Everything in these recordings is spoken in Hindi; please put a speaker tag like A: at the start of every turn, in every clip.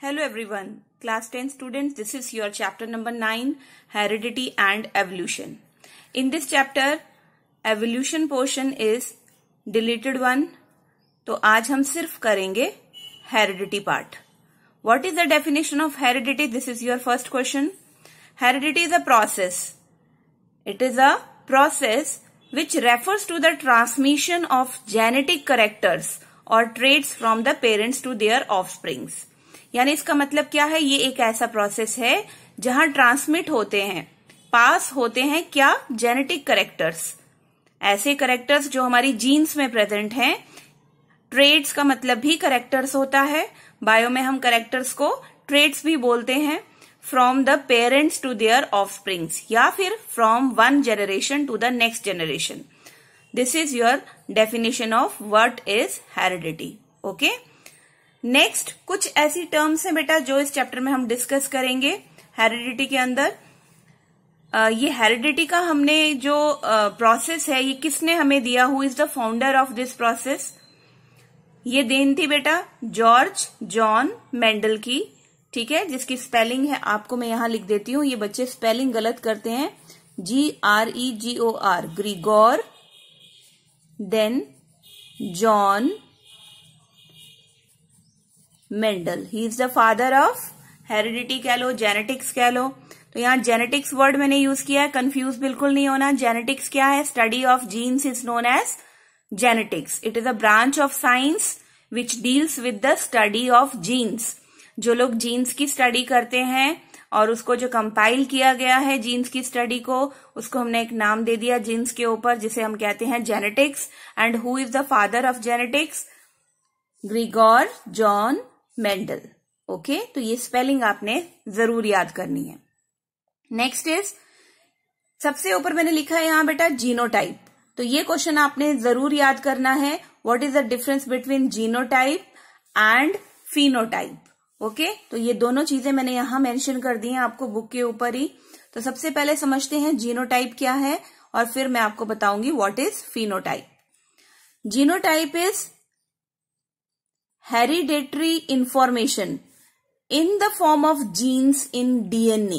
A: Hello everyone, class 10 students, this is your chapter number 9, heredity and evolution. In this chapter, evolution portion is deleted one. तो आज हम सिर्फ करेंगे heredity part. What is the definition of heredity? This is your first question. Heredity is a process. It is a process which refers to the transmission of genetic characters or traits from the parents to their offsprings. यानी इसका मतलब क्या है, ये एक ऐसा प्रोसेस है जहां ट्रांसमिट होते हैं, पास होते हैं क्या, जेनेटिक करेक्टर्स, ऐसे करेक्टर्स जो हमारी जीन्स में प्रेजेंट हैं. ट्रेट्स का मतलब भी करेक्टर्स होता है, बायो में हम करेक्टर्स को ट्रेट्स भी बोलते हैं. From the parents to their offsprings या फिर from one generation to the next generation. This is your definition of what is heredity. Okay, next कुछ ऐसी टर्म्स हैं बेटा जो इस चैप्टर में हम डिस्कस करेंगे हेरिडिटी के अंदर. ये हेरिडिटी का हमने जो प्रोसेस है ये किसने हमें दिया, who is the founder of this process. ये देन थी बेटा जॉर्ज जॉन मेंडल की, ठीक है, जिसकी स्पेलिंग है आपको मैं यहां लिख देती हूं. ये बच्चे स्पेलिंग गलत करते हैं, GREGOR, Gregor, then John Mendel. He is the father of heredity कह लो, जेनेटिक्स कह लो. तो यहाँ जेनेटिक्स वर्ड मैंने यूज किया है, कंफ्यूज बिल्कुल नहीं होना. जेनेटिक्स क्या है? Study of genes is known as genetics. It is a branch of science which deals with the study of genes. जो लोग जीन्स की स्टडी करते हैं और उसको जो कंपाइल किया गया है जीन्स की स्टडी को, उसको हमने एक नाम दे दिया जीन्स के ऊपर, जिसे हम कहते हैं genetics. And who is the father of genetics? Gregor John Mendel. Okay, तो ये स्पेलिंग आपने जरूर याद करनी है. नेक्स्ट इज, सबसे ऊपर मैंने लिखा है यहां बेटा जीनोटाइप. तो ये क्वेश्चन आपने जरूर याद करना है. What is the difference between genotype and phenotype. Okay, तो ये दोनों चीजें मैंने यहां मेंशन कर दी हैं आपको बुक के ऊपर ही. तो सबसे पहले समझते हैं जीनोटाइप क्या है और फिर मैं आपको बताऊंगी what is phenotype. Genotype is hereditary information in the form of genes in DNA,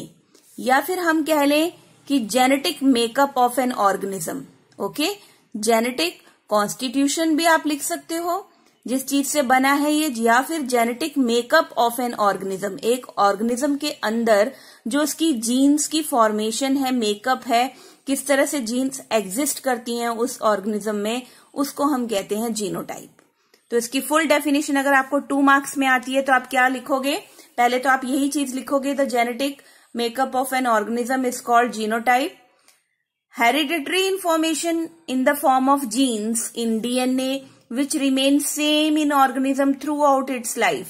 A: या फिर हम कह लें कि genetic makeup of an organism. Okay, genetic constitution भी आप लिख सकते हो, जिस चीज से बना है ये, या फिर genetic makeup of an organism, एक ऑर्गेनिज्म के अंदर जो उसकी जीन्स की फॉर्मेशन है, मेकअप है, किस तरह से जीन्स एग्जिस्ट करती हैं उस ऑर्गेनिज्म में, उसको हम कहते हैं जीनोटाइप. तो इसकी फुल डेफिनेशन अगर आपको 2 मार्क्स में आती है तो आप क्या लिखोगे? पहले तो आप यही चीज लिखोगे, the genetic makeup of an organism is called genotype. Hereditary information in the form of genes in DNA which remains same in organism throughout its life.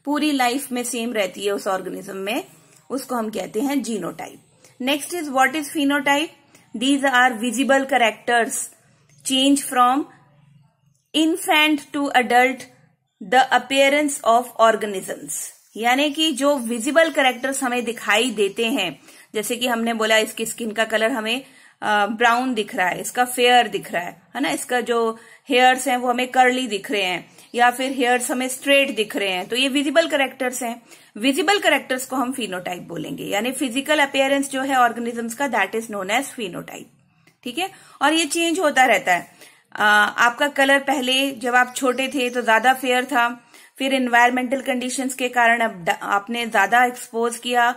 A: पूरी लाइफ में सेम रहती है उस ऑर्गेनिज्म में, उसको हम कहते हैं जीनोटाइप. Next is what is phenotype. These are visible characters change from infant to adult the appearance of organisms. यानी कि जो विजिबल कैरेक्टर्स हमें दिखाई देते हैं, जैसे कि हमने बोला इसकी स्किन का कलर हमें ब्राउन दिख रहा है, इसका फेयर दिख रहा है ना, इसका जो हेयर्स हैं वो हमें कर्ली दिख रहे हैं, या फिर हेयर्स हमें स्ट्रेट दिख रहे हैं, तो ये विजिबल कैरेक्टर्स हैं. विजिबल कैरेक्टर्स को हम फिनोटाइप बोलेंगे. यानी फिजिकल अपीयरेंस जो है ऑर्गेनिजम्स का, that is known as phenotype. ठीक है, और ये चेंज होता रहता है. आपका कलर पहले जब आप छोटे थे तो ज्यादा फेयर था, फिर एनवायरमेंटल कंडीशंस के कारण अब आपने ज्यादा एक्सपोज किया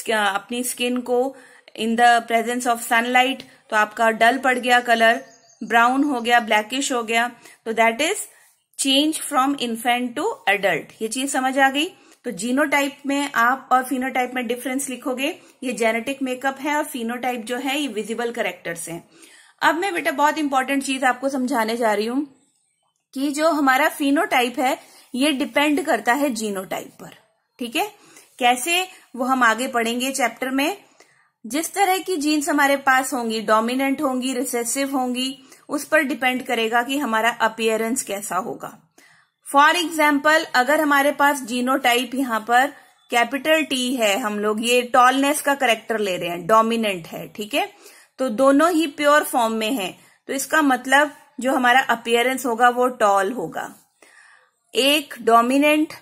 A: अपनी स्किन को in the presence of sunlight, तो आपका डल पड़ गया कलर, ब्राउन हो गया, ब्लैकिश हो गया. तो that is change from infant to adult. ये चीज समझ आ गई. तो जीनोटाइप में आप और फिनोटाइप में डिफरेंस लिखोगे. ये जेनेटिक मेकअप है और फिनोटाइप जो है ये विजिबल कैरेक्टर्स हैं. अब मैं बेटा बहुत इंपॉर्टेंट चीज आपको समझाने जा रही हूं कि जो हमारा फिनोटाइप है ये डिपेंड करता है जीनोटाइप पर. ठीक है, कैसे वो हम आगे पढ़ेंगे चैप्टर में. जिस तरह की जीन्स हमारे पास होंगी, डोमिनेंट होंगी, रिसेसिव होंगी, उस पर डिपेंड करेगा कि हमारा अपीयरेंस कैसा होगा. फॉर एग्जाम्पल, अगर हमारे पास जीनोटाइप यहाँ पर कैपिटल T है, हम लोग ये टॉलनेस का करेक्टर ले रहे हैं, डोमिनेंट है, ठीक है, तो दोनों ही प्योर फॉर्म में है, तो इसका मतलब जो हमारा अपीयरेंस होगा वो टॉल होगा. एक डोमिनेंट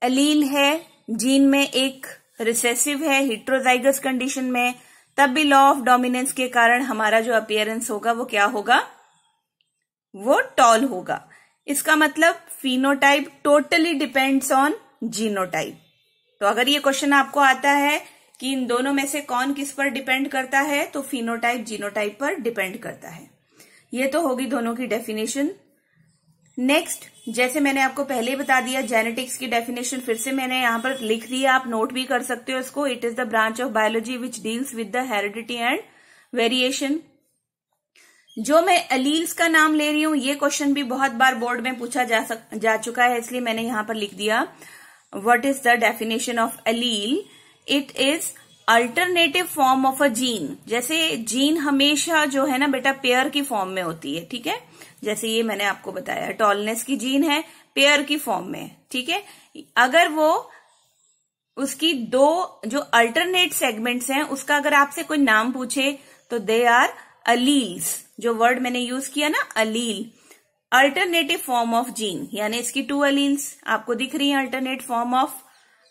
A: एलील है जीन में, एक रिसेसिव है हेटेरोजाइगस कंडीशन में, तब भी लॉ ऑफ डोमिनेंस के कारण हमारा जो अपीयरेंस होगा वो क्या होगा, वो टॉल होगा। इसका मतलब phenotype totally depends on genotype. तो अगर ये क्वेश्चन आपको आता है कि इन दोनों में से कौन किस पर डिपेंड करता है, तो फिनोटाइप जीनोटाइप पर डिपेंड करता है। ये तो होगी दोनों की डेफिनेशन। नेक्स्ट, जैसे मैंने आपको पहले ही बता दिया, जेनेटिक्स की डेफिनेशन फिर से मैंने यहां पर लिख दिया, आप नोट भी कर सकते हो इसको। It is the branch of biology which deals with the heredity and variation. जो मैं एलील्स का नाम ले रही हूं, ये क्वेश्चन भी बहुत बार बोर्ड में पूछा जा चुका है, इसलिए मैंने यहां पर लिख दिया what is the definition of allele. It is alternative form of a gene. जैसे जीन हमेशा जो है ना बेटा पेयर की फॉर्म में होती है, ठीक है। जैसे ये मैंने आपको बताया टॉलनेस की जीन है, पेयर की फॉर्म में, ठीक है। अगर वो उसकी दो जो अल्टरनेट सेगमेंट्स हैं उसका अगर आपसे कोई नाम पूछे तो दे आर अलील्स। जो वर्ड मैंने यूज किया ना allele, alternative form of gene, यानी इसकी 2 अलील्स आपको दिख रही है, alternate form of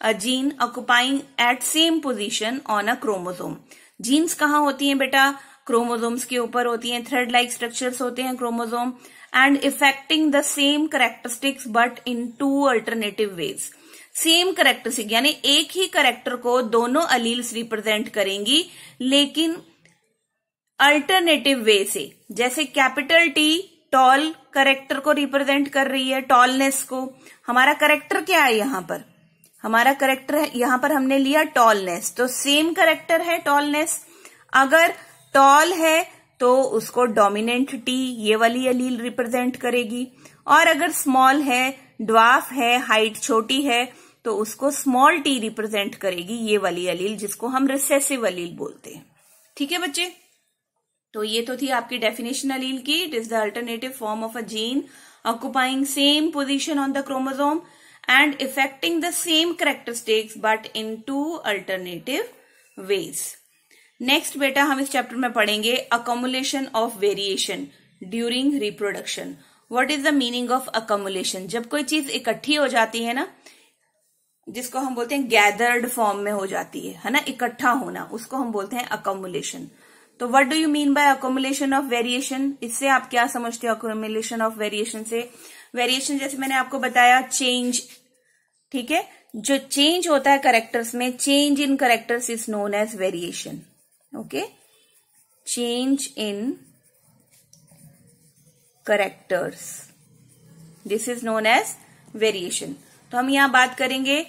A: a gene occupying at same position on a chromosome. Genes कहाँ होती हैं बेटा, क्रोमोसोम्स के ऊपर होती हैं, थ्रेड लाइक स्ट्रक्चर्स होते हैं chromosome, and affecting the same characteristics but in 2 alternative ways. Same characteristic यानी एक ही कैरेक्टर को दोनों अलील्स रिप्रेजेंट करेंगी, लेकिन अल्टरनेटिव वे से। जैसे कैपिटल टी टॉल कैरेक्टर को रिप्रेजेंट कर रही है, टॉलनेस को। हमारा कैरेक्टर क्या है यहाँ पर, हमारा कैरेक्टर है यहाँ पर हमने लिया टॉलनेस, तो सेम कैरेक्टर है टॉलनेस। अगर टॉल है तो उसको डोमिनेंट टी ये वाली अलील रिप्रेजेंट करेगी, और अगर स्मॉल है, ड्वार्फ है, हाइट छोटी है, तो उसको स्मॉल टी रिप्रेजेंट करेगी ये वाली अलील, जिसको हम रिसेसिव अलील बोलते हैं। ठीक है बच्चे, तो ये तो थी आपकी डेफिनेशन अलील की। It is the alternative form of a gene occupying same position on the chromosome and affecting the same characteristics but in 2 alternative ways. Next बेटा हम इस चैप्टर में पढ़ेंगे accumulation of variation during reproduction. What is the meaning of accumulation? जब कोई चीज इकट्ठी हो जाती है ना, जिसको हम बोलते हैं गैदर्ड फॉर्म में हो जाती है ना, इकट्ठा होना, उसको हम बोलते हैं अकमुलेशन। तो what do you mean by accumulation of variation? इससे आप क्या समझते हो अकमुलेशन ऑफ वेरिएशन से? वेरिएशन जैसे मैंने आपको बताया चेंज, ठीक है, जो चेंज होता है कैरेक्टर्स में, change in characters is known as variation. Okay, change in characters, this is known as variation. तो हम यहां बात करेंगे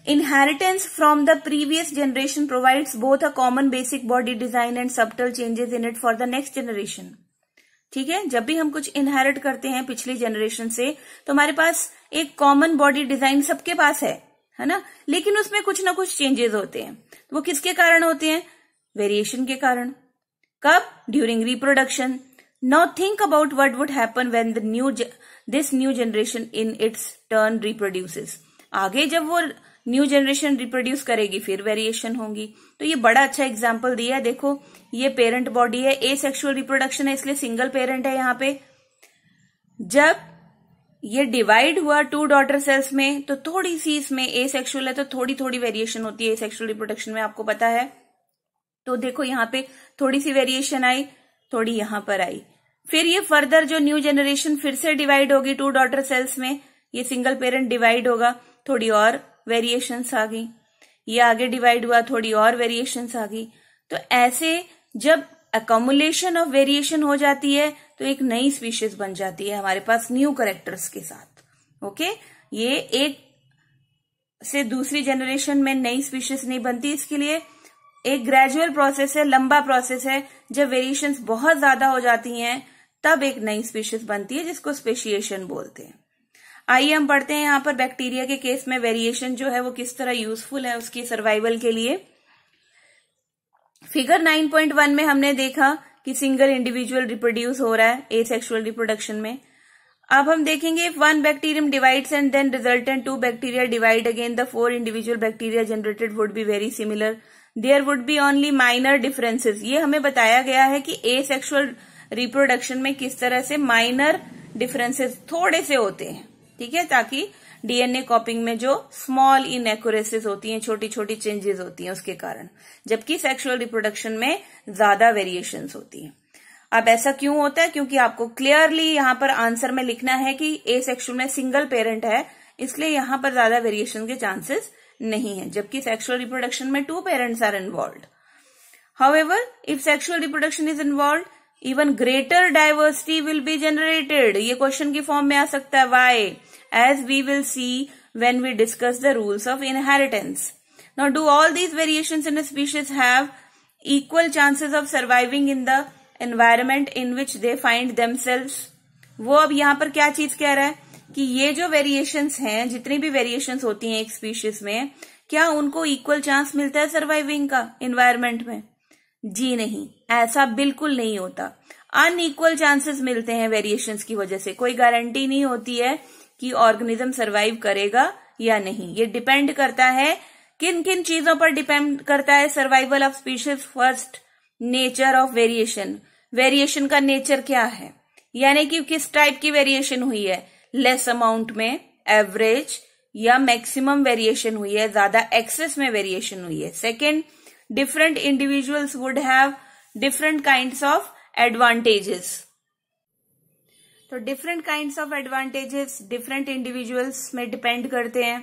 A: Inheritance from the previous generation provides both a common basic body design and subtle changes in it for the next generation. ठीक है, जब भी हम कुछ इनहेरिट करते हैं पिछली जनरेशन से, तो हमारे पास एक कॉमन बॉडी डिजाइन सबके पास है ना, लेकिन उसमें कुछ ना कुछ चेंजेस होते हैं। तो वो किसके कारण होते हैं? वेरिएशन के कारण। कब? During reproduction. Now think about what would happen when this new generation in its turn reproduces. आगे जब वो न्यू जनरेशन रिप्रोड्यूस करेगी फिर वेरिएशन होंगी। तो ये बड़ा अच्छा एग्जाम्पल दिया है, देखो ये पेरेंट बॉडी है, एसेक्सुअल रिप्रोडक्शन है, इसलिए सिंगल पेरेंट है यहाँ पे। जब ये डिवाइड हुआ 2 डॉटर सेल्स में, तो थोड़ी सी इसमें एसेक्सुअल है तो थोड़ी थोड़ी वेरिएशन होती है एसेक्सुअल रिप्रोडक्शन में, आपको पता है। तो देखो यहाँ पे थोड़ी सी वेरिएशन आई, थोड़ी यहाँ पर आई, फिर ये फर्दर जो न्यू जनरेशन फिर से डिवाइड होगी 2 डॉटर सेल्स में, ये सिंगल पेरेंट डिवाइड होगा, थोड़ी और वेरिएशंस आ गई, ये आगे डिवाइड हुआ, थोड़ी और वेरिएशंस आ गई। तो ऐसे जब अकमुलेशन ऑफ वेरिएशन हो जाती है तो एक नई स्पीशीज बन जाती है हमारे पास न्यू कैरेक्टर्स के साथ। ओके, ये एक से दूसरी जनरेशन में नई स्पीशीज नहीं बनती, इसके लिए एक ग्रेजुअल प्रोसेस है, लंबा प्रोसेस है। जब वेरिएशंस बहुत ज्यादा हो जाती हैं तब एक नई स्पीशीज बनती है, जिसको स्पेशिएशन बोलते हैं। आइए हम पढ़ते हैं यहाँ पर बैक्टीरिया के केस में वेरिएशन जो है वो किस तरह यूजफुल है उसकी सर्वाइवल के लिए। फिगर 9.1 में हमने देखा कि सिंगल इंडिविजुअल रिप्रोड्यूस हो रहा है एसेक्सुअल रिप्रोडक्शन में। अब हम देखेंगे if 1 bacterium divides and then resultant 2 bacteria divide again, the 4 individual bacteria generated would be very similar, there would be only minor differences. ये हमें बताया गया है कि एसेक्सुअल रिप्रोडक्शन में किस तरह से माइनर डिफरेंसेस थोड़े से होते हैं, ठीक है, ताकि डीएनए कॉपिंग में जो स्मॉल इनएक्यूरेसीज होती हैं, छोटी छोटी चेंजेस होती हैं उसके कारण, जबकि सेक्सुअल रिप्रोडक्शन में ज्यादा वेरिएशंस होती हैं। अब ऐसा क्यों होता है? क्योंकि आपको क्लियरली यहाँ पर आंसर में लिखना है कि एसेक्सुअल में सिंगल पेरेंट है, इसलिए यहाँ पर ज्यादा वेरिएशन के चांसेस नहीं है, जबकि सेक्सुअल रिप्रोडक्शन में 2 parents are involved. However, if sexual reproduction is involved, even greater diversity will be generated. ये क्वेश्चन की फॉर्म में आ सकता है। Why? As we will see when we discuss the rules of inheritance. Now, do all these variations in a species have equal chances of surviving in the environment in which they find themselves? वो अब यहाँ पर क्या चीज कह रहा है कि ये जो वेरिएशंस हैं, जितनी भी वेरिएशंस होती हैं एक स्पीशीज में, क्या उनको इक्वल चांस मिलता है सर्वाइविंग का एनवायरमेंट में? जी नहीं, ऐसा बिल्कुल नहीं होता। अनइक्वल चांसेस मिलते हैं वेरिएशंस की वजह से। कोई गारंटी नहीं होती है कि ऑर्गेनिज्म सर्वाइव करेगा या नहीं। ये डिपेंड करता है किन किन चीजों पर डिपेंड करता है survival of species. First, nature of variation. Variation का नेचर क्या है, यानी कि किस टाइप की वेरिएशन हुई है, लेस अमाउंट में, एवरेज या मैक्सिमम वेरिएशन हुई है, ज्यादा एक्सेस में वेरिएशन हुई है। Second, different individuals would have different kinds of advantages. तो different kinds of advantages different individuals में depend करते हैं।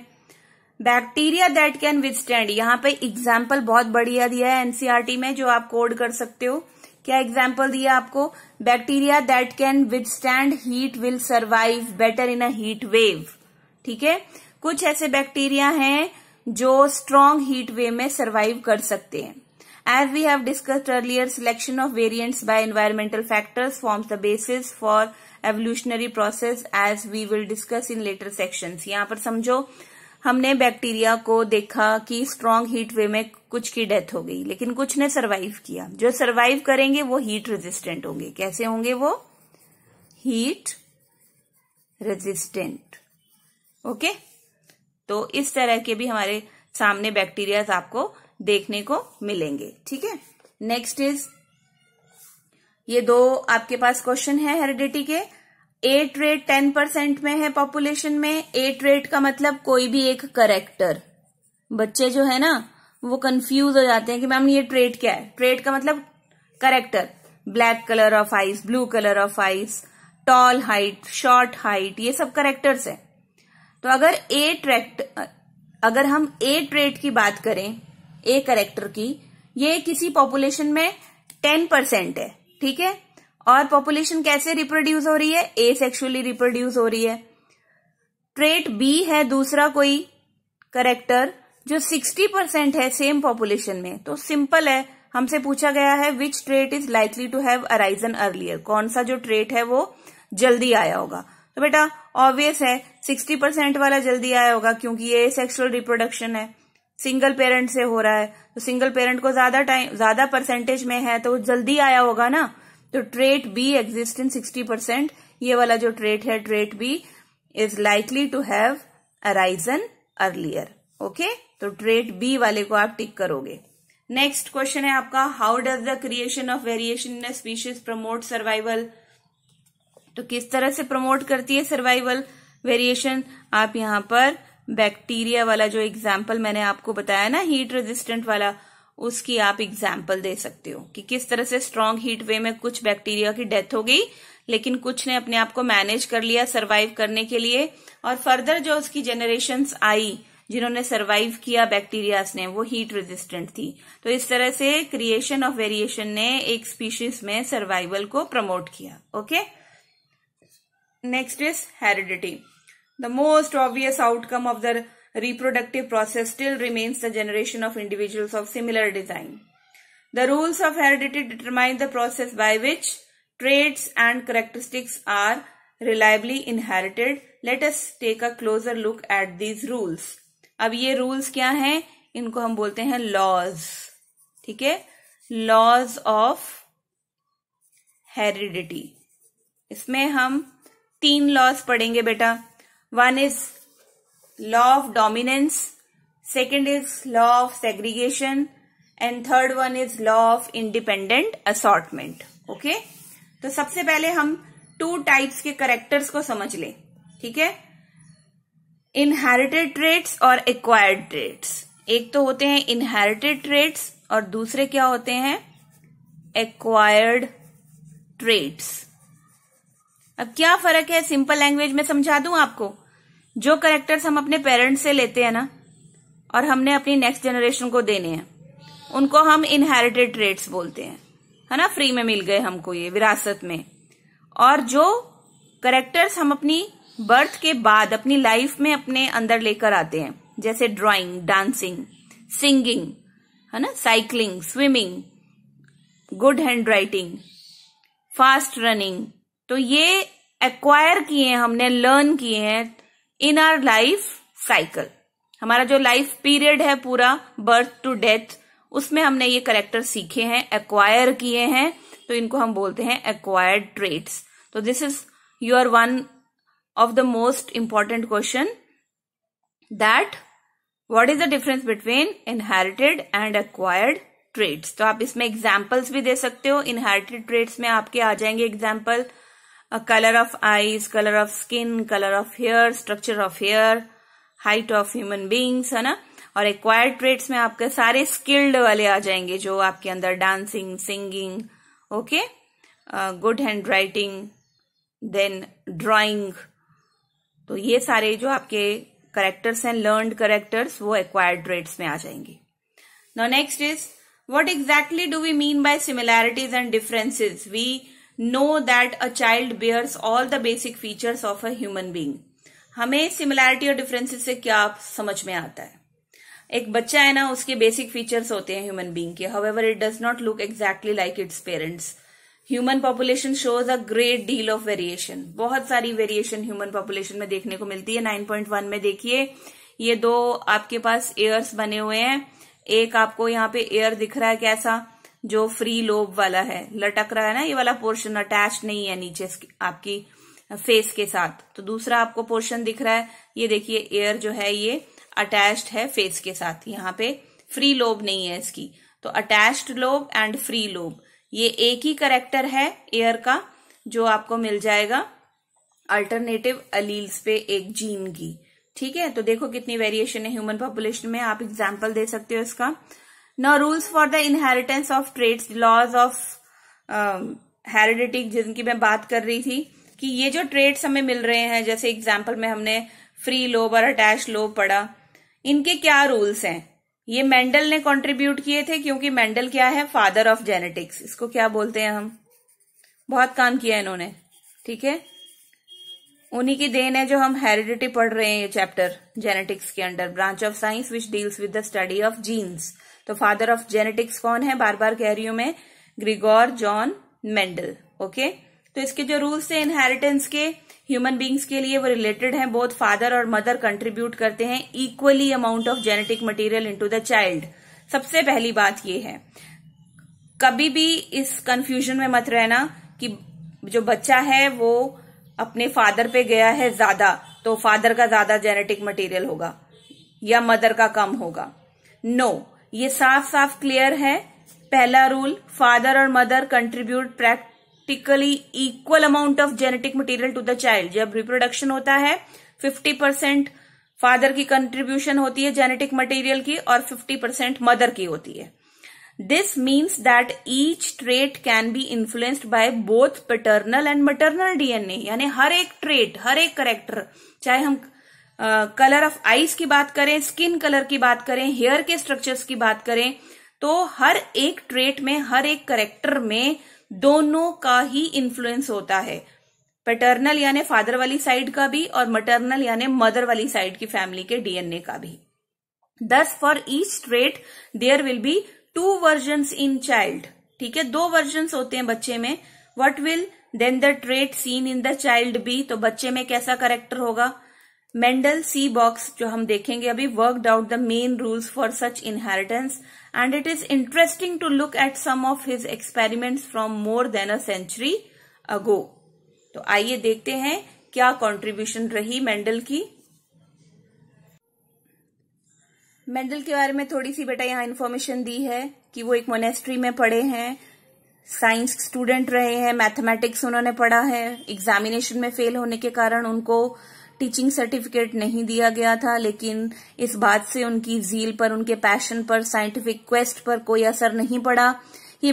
A: बैक्टीरिया दैट कैन विथस्टैंड, यहाँ पे एग्जाम्पल बहुत बढ़िया दिया है एनसीईआरटी में जो आप कोड कर सकते हो। क्या एग्जाम्पल दिया आपको? Bacteria that can withstand heat will survive better in a heat wave. ठीक है, कुछ ऐसे बैक्टीरिया हैं जो स्ट्रॉन्ग हीट वेव में सर्वाइव कर सकते हैं। As we have discussed earlier, selection of variants by environmental factors forms the basis for evolutionary process as we will discuss in later sections. यहाँ पर समझो, हमने बैक्टीरिया को देखा कि स्ट्रॉन्ग हीट वेव में कुछ की डेथ हो गई, लेकिन कुछ ने सर्वाइव किया। जो सर्वाइव करेंगे वो हीट रेजिस्टेंट होंगे। कैसे होंगे वो? Heat resistant. ओके, तो इस तरह के भी हमारे सामने बैक्टीरियाज आपको देखने को मिलेंगे। ठीक है, नेक्स्ट इज, ये 2 आपके पास क्वेश्चन है हेरिडिटी के। ए ट्रेट 10% में है पॉपुलेशन में। ए ट्रेट का मतलब कोई भी एक करेक्टर। बच्चे जो है ना वो कंफ्यूज हो जाते हैं कि मैम ये ट्रेट क्या है। ट्रेट का मतलब character, black colour of eyes, blue colour of eyes, tall height, short height, ये सब करेक्टर्स है। तो अगर हम ए ट्रेट की बात करें, ए करेक्टर की, ये किसी पॉपुलेशन में 10% है। ठीक है, और पॉपुलेशन कैसे रिप्रोड्यूस हो रही है? एसेक्सुअली रिप्रोड्यूस हो रही है। ट्रेट बी है दूसरा कोई करेक्टर जो 60% है सेम पॉपुलेशन में। तो सिंपल है, हमसे पूछा गया है which trait is likely to have arisen earlier, कौन सा जो ट्रेट है वो जल्दी आया होगा। तो बेटा ऑब्वियस है 60% वाला जल्दी आया होगा, क्योंकि ये सेक्सुअल रिप्रोडक्शन है, सिंगल पेरेंट से हो रहा है, तो सिंगल पेरेंट को ज्यादा परसेंटेज में है तो जल्दी आया होगा ना। तो ट्रेट बी एग्जिस्ट इन 60%। ये वाला जो ट्रेट है, trait B is likely to have arisen earlier. Okay, तो ट्रेट बी वाले को आप टिक करोगे। नेक्स्ट क्वेश्चन है आपका, how does the creation of variation in a species promote survival. तो किस तरह से प्रमोट करती है सर्वाइवल वेरिएशन? आप यहाँ पर बैक्टीरिया वाला जो एग्जाम्पल मैंने आपको बताया ना, हीट रेजिस्टेंट वाला, उसकी आप एग्जाम्पल दे सकते हो कि किस तरह से स्ट्रॉन्ग हीट वेव में कुछ बैक्टीरिया की डेथ हो गई, लेकिन कुछ ने अपने आप को मैनेज कर लिया सर्वाइव करने के लिए, और फर्दर जो उसकी जनरेशंस आई जिन्होंने सर्वाइव किया बैक्टीरियाज ने, वो हीट रेजिस्टेंट थी। तो इस तरह से क्रिएशन ऑफ वेरिएशन ने एक स्पीशीज में सर्वाइवल को प्रमोट किया। Okay, next is heredity. The most obvious outcome of the reproductive process still remains the generation of individuals of similar design. The rules of heredity determine the process by which traits and characteristics are reliably inherited. Let us take a closer look at these rules. अब ये rules क्या हैं? इनको हम बोलते हैं laws. ठीक है, laws of heredity. इसमें हम 3 laws पढ़ेंगे बेटा। One is law of dominance, second is law of segregation, and third one is law of independent assortment. Okay? तो सबसे पहले हम 2 टाइप्स के करेक्टर्स को समझ लें। ठीक है, इनहेरिटेड ट्रेट्स और एक्वायर्ड ट्रेट्स। एक तो होते हैं इनहेरिटेड ट्रेट्स और दूसरे क्या होते हैं, एक्वायर्ड ट्रेट्स। अब क्या फर्क है, सिंपल लैंग्वेज में समझा दूं आपको। जो कैरेक्टर्स हम अपने पेरेंट्स से लेते हैं ना और हमने अपनी नेक्स्ट जनरेशन को देने हैं, उनको हम इनहेरिटेड ट्रेट्स बोलते हैं, है ना, फ्री में मिल गए हमको ये विरासत में। और जो कैरेक्टर्स हम अपनी बर्थ के बाद अपनी लाइफ में अपने अंदर लेकर आते हैं, जैसे ड्राइंग, डांसिंग, सिंगिंग, है ना, cycling, swimming, good hand writing, fast running, तो ये एक्वायर किए हैं हमने, लर्न किए हैं इन आवर लाइफ साइकिल। हमारा जो लाइफ पीरियड है पूरा बर्थ टू डेथ, उसमें हमने ये कैरेक्टर सीखे हैं, एक्वायर किए हैं, तो इनको हम बोलते हैं एक्वायर्ड ट्रेट्स। तो this is your one of the most important question, that what is the difference between inherited and acquired traits. तो आप इसमें एग्जाम्पल्स भी दे सकते हो। इनहेरिटेड ट्रेट्स में आपके आ जाएंगे example, colour of eyes, colour of skin, colour of hair, structure of hair, height of human beings, है ना। और एक्वायर्ड ट्रेट्स में आपके सारे स्किल्ड वाले आ जाएंगे, जो आपके अंदर dancing, singing, okay, good handwriting, then drawing, तो ये सारे जो आपके करेक्टर्स हैं, लर्नड करेक्टर्स, वो एक्वायर्ड ट्रेट्स में आ जाएंगे। Now next is, what exactly do we mean by similarities and differences? We know that a child bears all the basic features of a human being. हमें सिमिलैरिटी और डिफरेंसेस से क्या समझ में आता है? एक बच्चा है ना, उसके बेसिक फीचर्स होते हैं ह्यूमन बीइंग के, however it does not look exactly like its parents. Human population shows a great deal of variation. बहुत सारी वेरिएशन ह्यूमन पॉपुलेशन में देखने को मिलती है। 9.1 में देखिए, ये दो आपके पास एयर्स बने हुए हैं। एक आपको यहाँ पे एयर दिख रहा है कैसा, जो फ्री लोब वाला है, लटक रहा है ना, ये वाला पोर्शन अटैच नहीं है नीचे आपकी फेस के साथ। तो दूसरा आपको पोर्शन दिख रहा है, ये देखिए एयर जो है ये अटैच्ड है फेस के साथ, यहाँ पे फ्री लोब नहीं है इसकी। तो attached lobe and free lobe, ये एक ही करेक्टर है एयर का, जो आपको मिल जाएगा अल्टरनेटिव अलील्स पे एक जीन की। ठीक है, तो देखो कितनी वेरिएशन है ह्यूमन पॉपुलेशन में। आप एग्जाम्पल दे सकते हो इसका। Now rules for the inheritance of traits, laws of heredity जिनकी मैं बात कर रही थी, कि ये जो ट्रेट्स हमें मिल रहे हैं, जैसे एग्जाम्पल में हमने फ्री लोब और अटैच लोब पढ़ा, इनके क्या रूल्स हैं? ये मेंडल ने कंट्रीब्यूट किए थे, क्योंकि मेंडल क्या है, फादर ऑफ जेनेटिक्स, इसको क्या बोलते हैं हम, बहुत काम किया इन्होंने। ठीक है, उन्हीं की देन है जो हम हेरिडिटी पढ़ रहे हैं, ये चैप्टर जेनेटिक्स के under, branch of science which deals with the study of genes. तो फादर ऑफ जेनेटिक्स कौन है, बार बार कह रही हूं मैं, ग्रिगोर जॉन मेंडल। ओके, तो इसके जो रूल्स थे इनहेरिटेंस के ह्यूमन बींग्स के लिए, वो रिलेटेड हैं। बोथ फादर और मदर कंट्रीब्यूट करते हैं equally amount of genetic material into the child. सबसे पहली बात ये है, कभी भी इस कंफ्यूजन में मत रहना कि जो बच्चा है वो अपने फादर पे गया है ज्यादा, तो फादर का ज्यादा जेनेटिक मटेरियल होगा या मदर का कम होगा। नो, ये साफ साफ क्लियर है। पहला रूल, फादर और mother contribute practically equal amount of genetic material to the child. जब रिप्रोडक्शन होता है 50% फादर की कंट्रीब्यूशन होती है जेनेटिक मटेरियल की और 50% मदर की होती है। This means that each trait can be influenced by both paternal and maternal DNA। यानी हर एक ट्रेट, हर एक करेक्टर, चाहे हम कलर ऑफ आईज की बात करें, स्किन कलर की बात करें, हेयर के स्ट्रक्चर्स की बात करें, तो हर एक ट्रेट में, हर एक करेक्टर में दोनों का ही इन्फ्लुएंस होता है। पैटर्नल यानी फादर वाली साइड का भी, और मटर्नल यानी मदर वाली साइड की फैमिली के डीएनए का भी। Thus for each trait there will be 2 versions in child। ठीक है, 2 वर्जन्स होते हैं बच्चे में। What will then the trait seen in the child be? तो बच्चे में कैसा करेक्टर होगा? मेंडल सी बॉक्स, जो हम देखेंगे अभी, worked out the main rules for such inheritance and it is interesting to look at some of his experiments from more than a century ago. तो आइए देखते हैं क्या कॉन्ट्रीब्यूशन रही मेंडल की। मेंडल के बारे में थोड़ी सी बेटा यहाँ इन्फॉर्मेशन दी है कि वो एक मोनेस्ट्री में पढ़े हैं, साइंस स्टूडेंट रहे हैं, मैथमेटिक्स उन्होंने पढ़ा है, एग्जामिनेशन में फेल होने के कारण उनको टीचिंग सर्टिफिकेट नहीं दिया गया था, लेकिन इस बात से उनकी जील पर, उनके पैशन पर, साइंटिफिक क्वेस्ट पर कोई असर नहीं पड़ा। He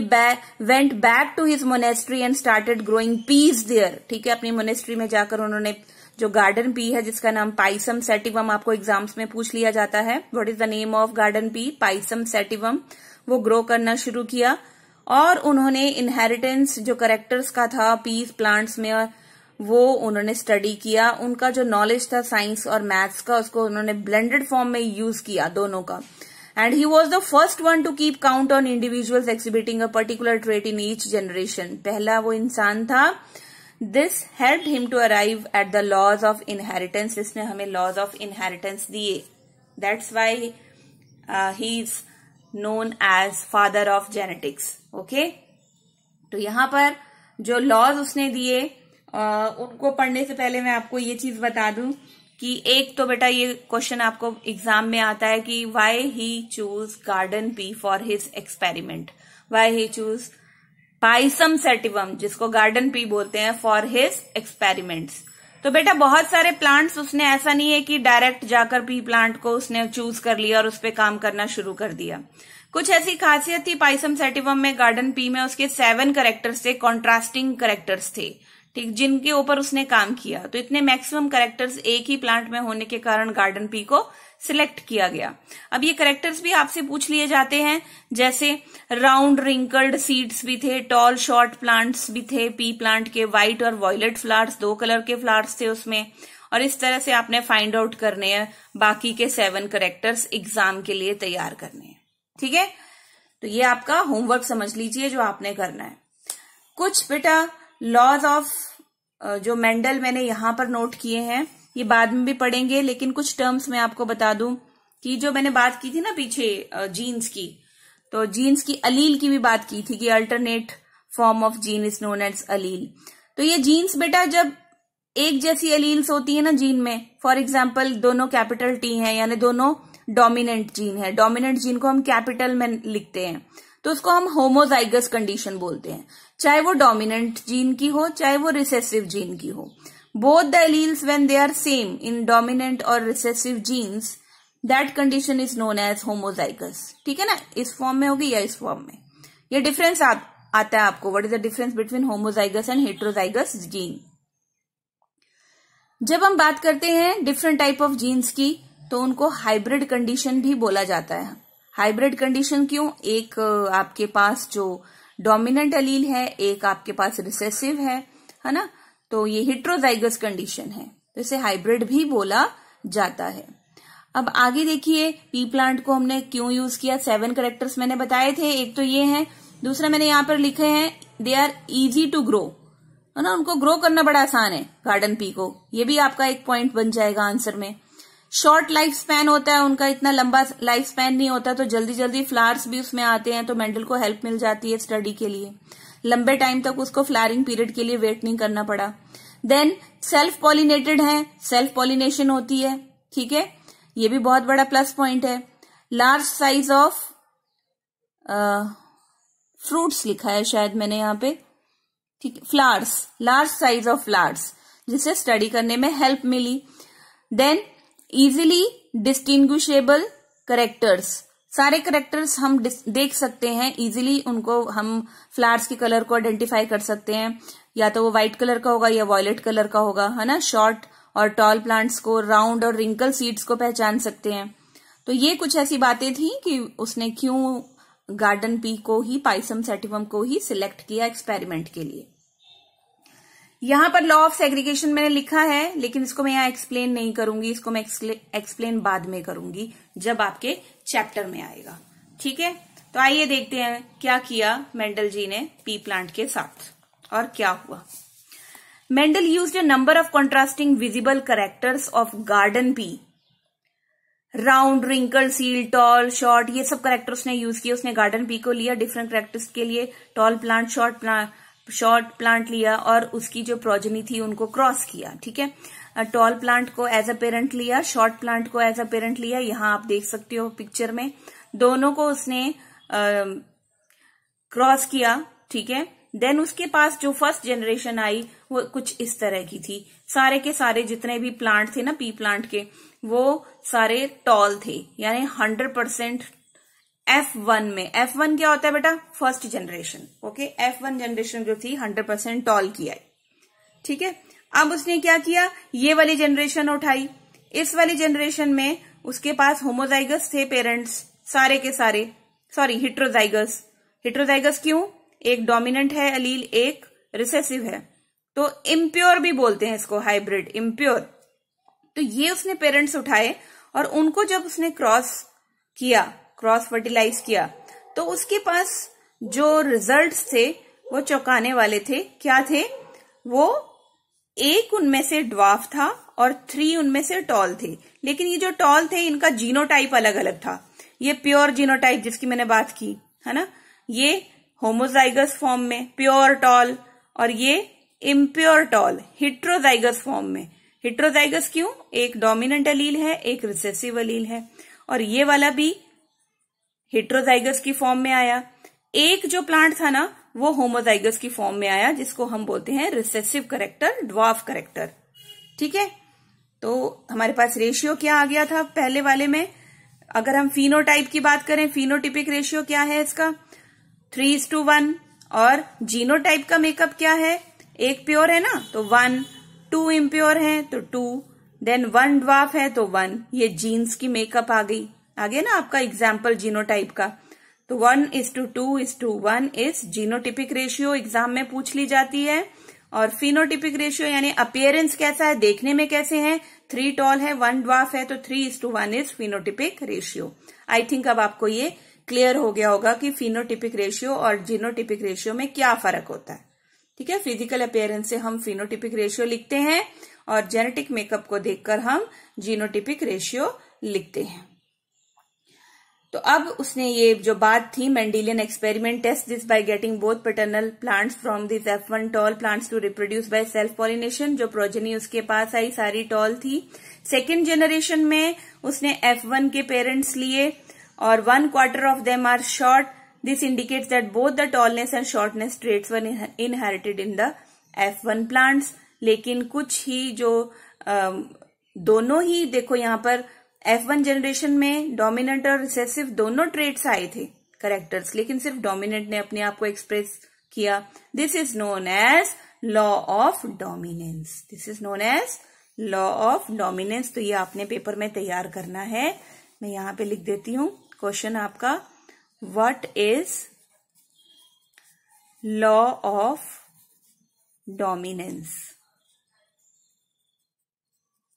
A: went back to his monastery and started growing peas there। ठीक है, अपनी मोनेस्ट्री में जाकर उन्होंने जो गार्डन पी है, जिसका नाम पाइसम सेटिवम, आपको एग्जाम्स में पूछ लिया जाता है, what is the name of garden P, Pisum sativum, वो ग्रो करना शुरू किया। और उन्होंने इनहेरिटेंस जो करेक्टर्स का था पीस प्लांट्स में, वो उन्होंने स्टडी किया। उनका जो नॉलेज था साइंस और मैथ्स का, उसको उन्होंने ब्लेंडेड फॉर्म में यूज किया, दोनों का। And he was the first one to keep count on individuals exhibiting a particular trait in each generation. पहला वो इंसान था। This helped him to arrive at the laws of inheritance. इसने हमें लॉज ऑफ इनहेरिटेंस दिए। That's why he is known as father of genetics. Okay, तो यहां पर जो लॉज उसने दिए, उनको पढ़ने से पहले मैं आपको ये चीज बता दूं कि एक तो बेटा ये क्वेश्चन आपको एग्जाम में आता है कि why he choose garden pea for his experiment, why he choose Pisum sativum, जिसको गार्डन पी बोलते हैं, फॉर हिज एक्सपेरिमेंट्स। तो बेटा बहुत सारे प्लांट्स उसने, ऐसा नहीं है कि डायरेक्ट जाकर पी प्लांट को उसने चूज कर लिया और उस पर काम करना शुरू कर दिया। कुछ ऐसी खासियत थी पाइसम सेटिवम में, गार्डन पी में, उसके 7 कैरेक्टर्स थे, कॉन्ट्रास्टिंग कैरेक्टर्स थे, ठीक, जिनके ऊपर उसने काम किया। तो इतने मैक्सिमम कैरेक्टर्स एक ही प्लांट में होने के कारण गार्डन पी को सिलेक्ट किया गया। अब ये कैरेक्टर्स भी आपसे पूछ लिए जाते हैं, जैसे राउंड रिंकल्ड सीड्स भी थे, टॉल शॉर्ट प्लांट्स भी थे पी प्लांट के, व्हाइट और वॉयलेट फ्लावर्स, 2 कलर के फ्लावर्स थे उसमें। और इस तरह से आपने फाइंड आउट करने हैं बाकी के 7 कैरेक्टर्स एग्जाम के लिए तैयार करने हैं। ठीक है, तो ये आपका होमवर्क समझ लीजिए जो आपने करना है। कुछ बेटा लॉज ऑफ जो मेंडल मैंने यहां पर नोट किए हैं, ये बाद में भी पढ़ेंगे, लेकिन कुछ टर्म्स मैं आपको बता दूं कि जो मैंने बात की थी ना पीछे जीन्स की, तो जीन्स की अलील की भी बात की थी कि alternate form of gene is known as allele. तो ये जीन्स बेटा जब एक जैसी अलील्स होती है ना जीन में, फॉर एग्जाम्पल दोनों कैपिटल टी हैं, यानी दोनों डोमिनेंट जीन है, डोमिनेंट जीन को हम कैपिटल में लिखते हैं, तो उसको हम होमोजाइगस कंडीशन बोलते हैं, चाहे वो डोमिनेंट जीन की हो चाहे वो रिसेसिव जीन की हो। Both the alleles when they are same in dominant और recessive genes, that condition is known as homozygous. ठीक है ना, इस फॉर्म में होगी या इस फॉर्म में, ये डिफरेंस आता है आपको। What is the difference between homozygous and heterozygous gene. जब हम बात करते हैं डिफरेंट टाइप ऑफ जीन्स की, तो उनको हाइब्रिड कंडीशन भी बोला जाता है। हाइब्रिड कंडीशन क्यों? एक आपके पास जो डोमिनेंट एलील है, एक आपके पास रिसेसिव है ना, तो ये हेटेरोजाइगस कंडीशन है, तो इसे हाइब्रिड भी बोला जाता है। अब आगे देखिए, पी प्लांट को हमने क्यों यूज किया, 7 कैरेक्टर्स मैंने बताए थे, एक तो ये है, दूसरा मैंने यहां पर लिखे हैं they are easy to grow, है ना, उनको ग्रो करना बड़ा आसान है गार्डन पी को, ये भी आपका एक पॉइंट बन जाएगा आंसर में। शॉर्ट लाइफ स्पैन होता है उनका, इतना लंबा लाइफ स्पैन नहीं होता, तो जल्दी जल्दी फ्लावर्स भी उसमें आते हैं, तो मेंडल को हेल्प मिल जाती है स्टडी के लिए, लंबे टाइम तक उसको फ्लावरिंग पीरियड के लिए वेट नहीं करना पड़ा। देन सेल्फ पॉलिनेटेड है, सेल्फ पॉलिनेशन होती है, ठीक है, ये भी बहुत बड़ा प्लस पॉइंट है। लार्ज साइज ऑफ फ्रूट्स लिखा है शायद मैंने यहाँ पे, ठीक है, flowers, large size of flowers, जिससे स्टडी करने में हेल्प मिली। देन इजिली डिस्टिंग्विशेबल करेक्टर्स, सारे करेक्टर्स हम देख सकते हैं इजिली, उनको हम फ्लावर्स के कलर को आइडेंटिफाई कर सकते हैं, या तो वो व्हाइट कलर का होगा या वॉयलेट कलर का होगा, है ना। शॉर्ट और टॉल प्लांट्स को, राउंड और रिंकल सीड्स को पहचान सकते हैं। तो ये कुछ ऐसी बातें थी कि उसने क्यों गार्डन पी को ही, पाइसम सेटिवम को ही सिलेक्ट किया एक्सपेरिमेंट के लिए। यहां पर लॉ ऑफ सेग्रीगेशन मैंने लिखा है, लेकिन इसको मैं यहां एक्सप्लेन नहीं करूंगी, इसको मैं एक्सप्लेन बाद में करूंगी जब आपके चैप्टर में आएगा। ठीक है, तो आइए देखते हैं क्या किया मेंडल जी ने पी प्लांट के साथ और क्या हुआ। Mendel used a number of contrasting visible characters of garden pea, round, wrinkle, seal, tall, short, ये सब कैरेक्टर उसने यूज किए। उसने गार्डन पी को लिया डिफरेंट कैरेक्टर्स के लिए, टॉल प्लांट, शॉर्ट प्लांट लिया और उसकी जो प्रोजेनी थी उनको क्रॉस किया। ठीक है, टॉल प्लांट को एज अ पेरेंट लिया, शॉर्ट प्लांट को एज अ पेरेंट लिया, यहां आप देख सकते हो पिक्चर में, दोनों को उसने क्रॉस किया। ठीक है, देन उसके पास जो फर्स्ट जनरेशन आई वो कुछ इस तरह की थी। सारे के सारे जितने भी प्लांट थे ना पी प्लांट के, वो सारे टॉल थे, यानी 100% F1 में। F1 क्या होता है बेटा? First generation. Okay, F1 generation जो थी 100% टॉल की आई। ठीक है, अब उसने क्या किया, ये वाली जनरेशन उठाई। इस वाली जनरेशन में उसके पास होमोजाइगस थे पेरेंट्स, सारे के सारे, सॉरी हेट्रोजाइगस। हेट्रोजाइगस क्यों? एक डोमिनेंट है अलील, एक रिसेसिव है, तो इम्प्योर भी बोलते हैं इसको, हाइब्रिड, इम्प्योर। तो ये उसने पेरेंट्स उठाए और उनको जब उसने क्रॉस किया, क्रॉस फर्टिलाइज किया, तो उसके पास जो रिजल्ट्स थे वो चौंकाने वाले थे। क्या थे वो? एक उनमें से ड्वार्फ था और 3 उनमें से टॉल थे। लेकिन ये जो टॉल थे इनका जीनोटाइप अलग अलग था। ये प्योर जीनोटाइप जिसकी मैंने बात की है ना, ये होमोजाइगस फॉर्म में प्योर टॉल, और ये इम्प्योर टॉल हेट्रोजाइगस फॉर्म में। हेट्रोजाइगस क्यों? एक डोमिनेंट अलील है, एक रिसेसिव अलील है, और ये वाला भी हेट्रोजाइगस की फॉर्म में आया। एक जो प्लांट था ना वो होमोजाइगस की फॉर्म में आया, जिसको हम बोलते हैं रिसेसिव करेक्टर, ड्वार्फ करेक्टर। ठीक है, तो हमारे पास रेशियो क्या आ गया था पहले वाले में? अगर हम फिनोटाइप की बात करें, फिनोटिपिक रेशियो क्या है इसका? 3:1। और जीनोटाइप का मेकअप क्या है? एक प्योर है ना तो 1, 2 इम्प्योर है तो 2, देन 1 ड्वार्फ है तो 1। ये जीन्स की मेकअप आ गई। आगे ना आपका एग्जाम्पल जीनोटाइप का, तो 1:2:1 इज जीनोटिपिक रेशियो, एग्जाम में पूछ ली जाती है। और फिनोटिपिक रेशियो यानी अपीयरेंस कैसा है, देखने में कैसे है, 3 टॉल है, 1 ड्वार्फ है, तो 3:1 is phenotypic ratio. I think अब आपको ये क्लियर हो गया होगा कि फिनोटिपिक रेशियो और जीनोटिपिक रेशियो में क्या फर्क होता है। ठीक है, फिजिकल अपीयरेंस से हम फिनोटिपिक रेशियो लिखते हैं और जेनेटिक मेकअप को देखकर हम जीनोटिपिक रेशियो लिखते हैं। तो अब उसने ये जो बात थी, Mendelian experiment test this by getting both paternal plants from this F1 tall plants to reproduce by self pollination. जो प्रोजेनी उसके पास आई सारी टॉल थी। सेकेंड जनरेशन में उसने F1 के पेरेंट्स लिए और 1/4 of them are short. This indicates that both the tallness and shortness traits were inherited in the F1 plants. लेकिन कुछ ही जो दोनों ही देखो यहाँ पर F1 जनरेशन में डोमिनेंट और रिसेसिव दोनों ट्रेट्स आए थे करेक्टर्स, लेकिन सिर्फ डोमिनेंट ने अपने आप को एक्सप्रेस किया। This is known as law of dominance. This is known as law of dominance. तो ये आपने पेपर में तैयार करना है। मैं यहां पे लिख देती हूं क्वेश्चन आपका, what is law of dominance.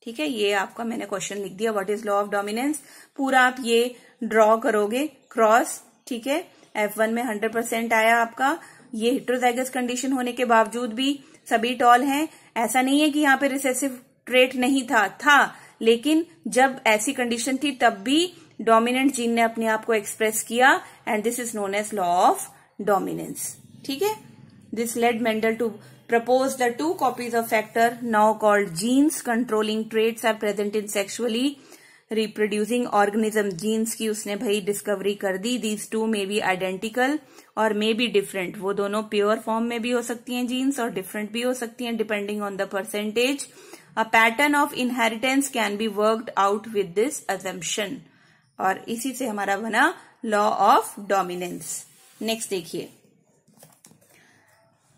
A: ठीक है, ये आपका मैंने क्वेश्चन लिख दिया, what is law of dominance. पूरा आप ये ड्रॉ करोगे क्रॉस। ठीक है, F1 में 100% आया आपका। ये हेट्रोजाइगस कंडीशन होने के बावजूद भी सभी टॉल हैं। ऐसा नहीं है कि यहाँ पे रिसेसिव ट्रेट नहीं था, लेकिन जब ऐसी कंडीशन थी तब भी डोमिनेंट जीन ने अपने आप को एक्सप्रेस किया, and this is known as law of dominance. ठीक है, this led Mendel to propose the 2 copies of factor now called genes controlling traits are present in sexually reproducing organism। genes की उसने भाई डिस्कवरी कर दी। these 2 may be identical और may be different। वो दोनों प्योर फॉर्म में भी हो सकती हैं जीन्स और डिफरेंट भी हो सकती हैं depending on the percentage. a pattern of inheritance can be worked out with this assumption। और इसी से हमारा बना लॉ ऑफ डोमिनेंस। नेक्स्ट देखिए,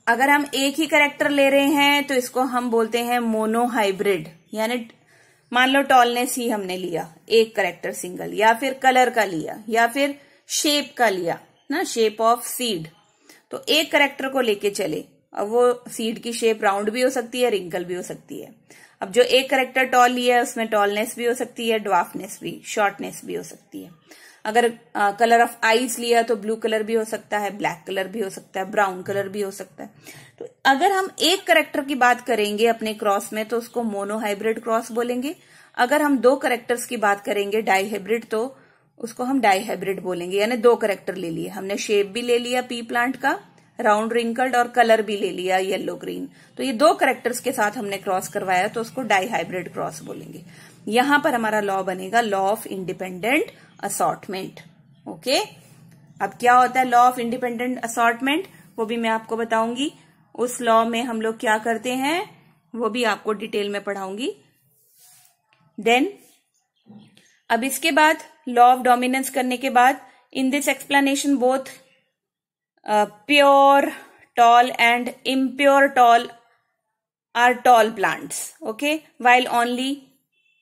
A: अगर हम एक ही कैरेक्टर ले रहे हैं तो इसको हम बोलते हैं मोनोहाइब्रिड। यानी मान लो टॉलनेस ही हमने लिया, एक कैरेक्टर सिंगल, या फिर कलर का लिया, या फिर शेप का लिया ना, शेप ऑफ सीड। तो एक कैरेक्टर को लेके चले, अब वो सीड की शेप राउंड भी हो सकती है, रिंकल भी हो सकती है। अब जो एक कैरेक्टर टॉल लिया है उसमें टॉलनेस भी हो सकती है, ड्वार्फनेस भी, शॉर्टनेस भी हो सकती है। अगर कलर ऑफ आईज लिया तो ब्लू कलर भी हो सकता है, ब्लैक कलर भी हो सकता है, ब्राउन कलर भी हो सकता है। तो अगर हम एक कैरेक्टर की बात करेंगे अपने क्रॉस में तो उसको मोनोहाइब्रिड क्रॉस बोलेंगे। अगर हम 2 कैरेक्टर्स की बात करेंगे डाइहाइब्रिड तो उसको हम डाइहाइब्रिड बोलेंगे। यानी 2 कैरेक्टर ले लिए हमने, शेप भी ले लिया पी प्लांट का राउंड रिंकल्ड, और कलर भी ले लिया येलो ग्रीन। तो ये 2 कैरेक्टर्स के साथ हमने क्रॉस करवाया तो उसको डाइहाइब्रिड क्रॉस बोलेंगे। यहां पर हमारा लॉ बनेगा law of independent assortment. Okay, अब क्या होता है लॉ ऑफ इंडिपेंडेंट असॉर्टमेंट? वो भी मैं आपको बताऊंगी। उस लॉ में हम लोग क्या करते हैं वो भी आपको डिटेल में पढ़ाऊंगी। देन अब इसके बाद लॉ ऑफ डोमिनेंस करने के बाद in this explanation both pure tall and impure tall are tall plants, okay, while only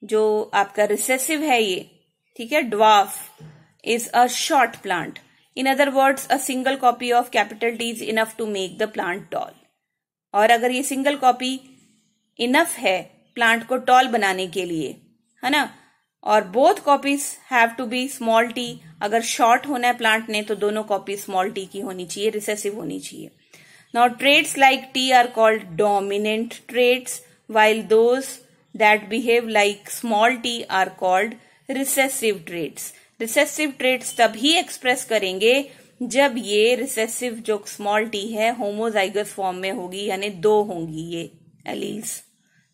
A: जो आपका रिसेसिव है ये, ठीक है, dwarf is a short plant. In other words a single copy of capital T is enough to make the plant tall. और अगर ये सिंगल कॉपी इनफ है प्लांट को टॉल बनाने के लिए, है ना, और both copies have to be small T. अगर शॉर्ट होना है प्लांट ने तो दोनों कॉपी स्मॉल टी की होनी चाहिए, रिसेसिव होनी चाहिए। Now traits like T R called dominant traits while those that behave like small t are called recessive traits. Recessive traits तभी एक्सप्रेस करेंगे जब ये रिसेसिव जो स्मॉल टी है होमोजाइगस फॉर्म में होगी, यानी 2 होंगी ये एलील्स,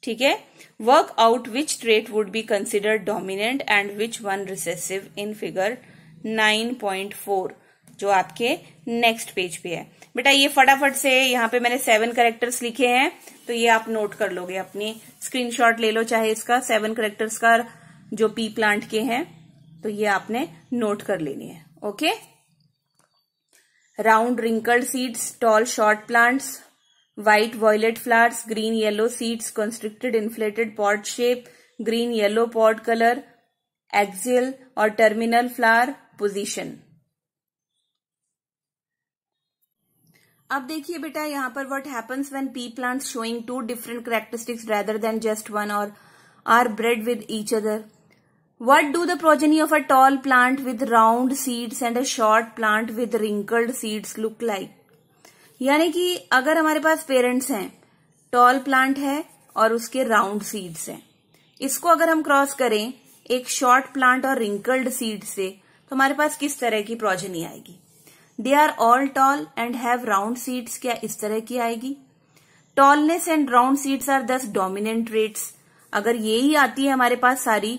A: ठीक है। Work out which trait would be considered dominant and which one recessive in figure 9.4 जो आपके नेक्स्ट पेज पे है। बेटा ये फटाफट से यहाँ पे मैंने 7 कैरेक्टर्स लिखे हैं, तो ये आप नोट कर लोगे, अपनी स्क्रीनशॉट ले लो चाहे इसका, 7 कैरेक्टर्स का जो पी प्लांट के हैं, तो ये आपने नोट कर लेनी है, okay. Round wrinkled seeds, tall short plants, white violet flowers, green yellow seeds, constricted inflated pod shape, green yellow pod colour, axial और टर्मिनल फ्लावर पोजीशन। अब देखिए बेटा यहाँ पर what happens when pea plants showing 2 different characteristics rather than just one or are bred with each other. What do the progeny of a tall plant with round seeds and a short plant with wrinkled seeds look like? यानी कि अगर हमारे पास पेरेंट्स हैं, टॉल प्लांट है और उसके राउंड सीड्स हैं, इसको अगर हम क्रॉस करें एक शॉर्ट प्लांट और रिंकल्ड सीड से, तो हमारे पास किस तरह की प्रोजेनी आएगी? They are all tall and have round seeds, क्या इस तरह की आएगी? Tallness and round seeds are these dominant traits. अगर यही आती है हमारे पास सारी,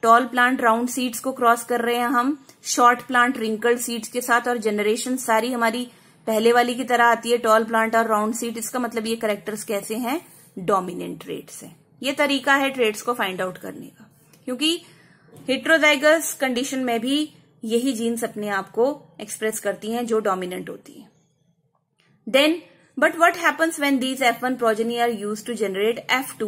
A: टॉल प्लांट राउंड सीड्स को क्रॉस कर रहे हैं हम शॉर्ट प्लांट रिंकल्ड सीड्स के साथ, और जनरेशन सारी हमारी पहले वाली की तरह आती है, टॉल प्लांट और राउंड सीड, इसका मतलब ये कैरेक्टर्स कैसे हैं? डोमिनेंट ट्रेट्स हैं। ये तरीका है ट्रेट्स को फाइंड आउट करने का, क्योंकि हेट्रोजाइगस कंडीशन में भी यही जीन्स अपने आप को एक्सप्रेस करती हैं जो डोमिनेंट होती है। Then but what happens when these F1 progeny are used to generate F2?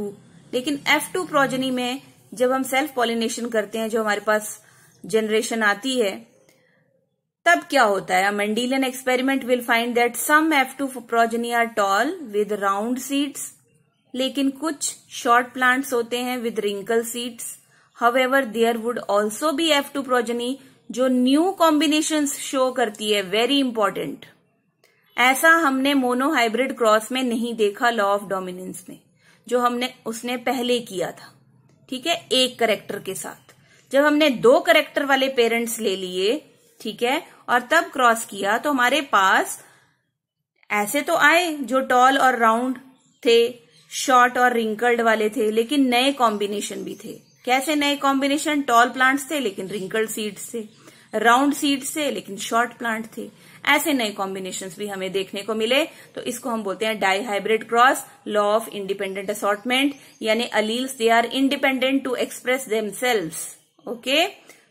A: लेकिन F2 प्रोजेनी में जब हम सेल्फ पॉलिनेशन करते हैं, जो हमारे पास जनरेशन आती है, तब क्या होता है? Mendelian experiment will find that some F2 progeny are tall with round seeds, लेकिन कुछ शॉर्ट प्लांट्स होते हैं with wrinkle seeds. However there would also be F2 progeny जो न्यू कॉम्बिनेशंस शो करती है, वेरी इंपॉर्टेंट। ऐसा हमने मोनोहाइब्रिड क्रॉस में नहीं देखा लॉ ऑफ डोमिनेंस में, जो हमने उसने पहले किया था, ठीक है, एक कैरेक्टर के साथ। जब हमने 2 कैरेक्टर वाले पेरेंट्स ले लिए, ठीक है, और तब क्रॉस किया, तो हमारे पास ऐसे तो आए जो टॉल और राउंड थे, शॉर्ट और रिंकल्ड वाले थे, लेकिन नए कॉम्बिनेशन भी थे। कैसे नए कॉम्बिनेशन? टॉल प्लांट्स थे लेकिन रिंकल्ड सीड्स थे, राउंड सीड्स थे लेकिन शॉर्ट प्लांट थे। ऐसे नए कॉम्बिनेशंस भी हमें देखने को मिले, तो इसको हम बोलते हैं dihybrid cross, law of independent assortment, यानी alleles they are independent to express themselves, okay,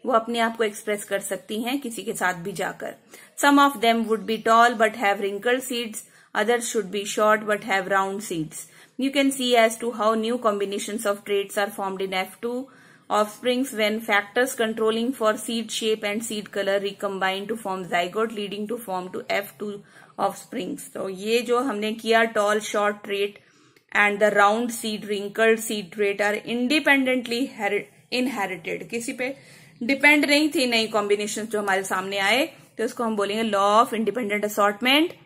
A: वो अपने आप को एक्सप्रेस कर सकती हैं किसी के साथ भी जाकर। Some of them would be tall but have wrinkled seeds, others should be short but have round seeds. You can see as to how new combinations of traits are formed in F2 offsprings when factors controlling for seed shape and seed color recombine to form zygote leading to form to F2 offsprings. तो ये जो हमने किया tall short trait and the round seed wrinkled seed trait are independently inherited. किसी पे डिपेंड नहीं थी नई कॉम्बिनेशन जो हमारे सामने आए, तो इसको हम बोलेंगे law of independent assortment.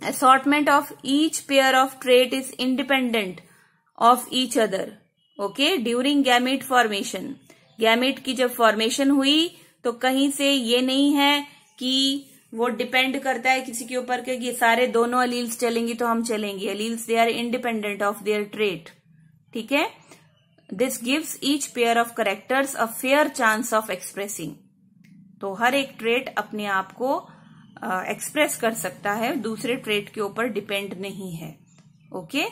A: Assortment of each pair of trait is independent of each other, okay, during gamete formation. Gamete की जब फॉर्मेशन हुई तो कहीं से ये नहीं है कि वो डिपेंड करता है किसी के ऊपर कि ये सारे दोनों अलील्स चलेंगी तो हम चलेंगे। Alleles they are independent of their trait, ठीक है। This gives each pair of characters a fair chance of expressing. तो हर एक ट्रेट अपने आप को एक्सप्रेस कर सकता है, दूसरे ट्रेट के ऊपर डिपेंड नहीं है। Okay,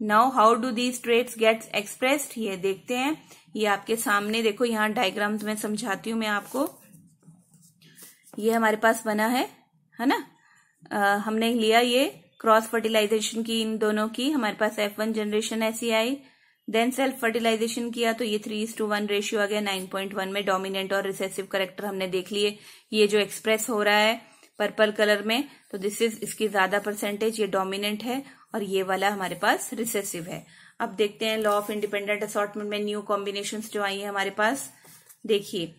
A: now how do these traits get expressed, ये देखते हैं। ये आपके सामने देखो, यहाँ डायग्राम्स में समझाती हूँ मैं आपको। ये हमारे पास बना है ना। हमने लिया ये क्रॉस फर्टिलाइजेशन की इन दोनों की, हमारे पास F1 जनरेशन ऐसी आई। देन सेल्फ फर्टिलाइजेशन किया तो ये 3:1 रेशियो आ गया। 9.1 में डोमिनेंट और रिसेसिव करेक्टर हमने देख लिए। ये जो एक्सप्रेस हो रहा है पर्पल कलर में, तो दिस इज, इसकी ज्यादा परसेंटेज ये डोमिनेंट है और ये वाला हमारे पास रिसेसिव है। अब देखते हैं लॉ ऑफ इंडिपेंडेंट असॉर्टमेंट में न्यू कॉम्बिनेशंस जो आई है हमारे पास। देखिए,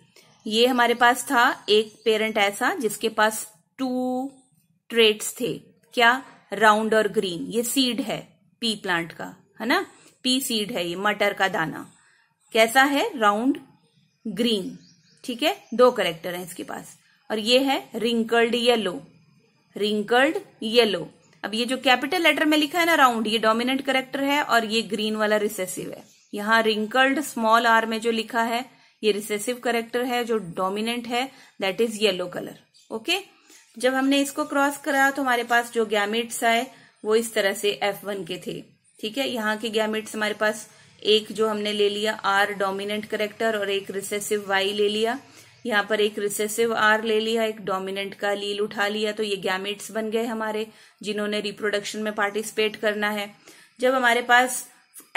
A: ये हमारे पास था एक पेरेंट ऐसा जिसके पास 2 ट्रेट्स थे, क्या, राउंड और ग्रीन। ये सीड है पी प्लांट का, है ना, पी सीड है, ये मटर का दाना कैसा है, राउंड ग्रीन। ठीक है, 2 कैरेक्टर हैं इसके पास। और ये है रिंकल्ड येलो, रिंकल्ड येलो। अब ये जो कैपिटल लेटर में लिखा है ना राउंड, ये डोमिनेंट कैरेक्टर है और ये ग्रीन वाला रिसेसिव है। यहाँ रिंकल्ड स्मॉल आर में जो लिखा है ये रिसेसिव कैरेक्टर है, जो डोमिनेंट है that is yellow colour. Okay, जब हमने इसको क्रॉस करा तो हमारे पास जो गैमेट्स आए वो इस तरह से F1 के थे। ठीक है, यहाँ के गैमेट्स हमारे पास एक जो हमने ले लिया आर डोमिनेंट कैरेक्टर और एक रिसेसिव वाई ले लिया। यहाँ पर एक रिसेसिव आर ले लिया, एक डोमिनेंट का लील उठा लिया, तो ये गैमेट्स बन गए हमारे जिन्होंने रिप्रोडक्शन में पार्टिसिपेट करना है। जब हमारे पास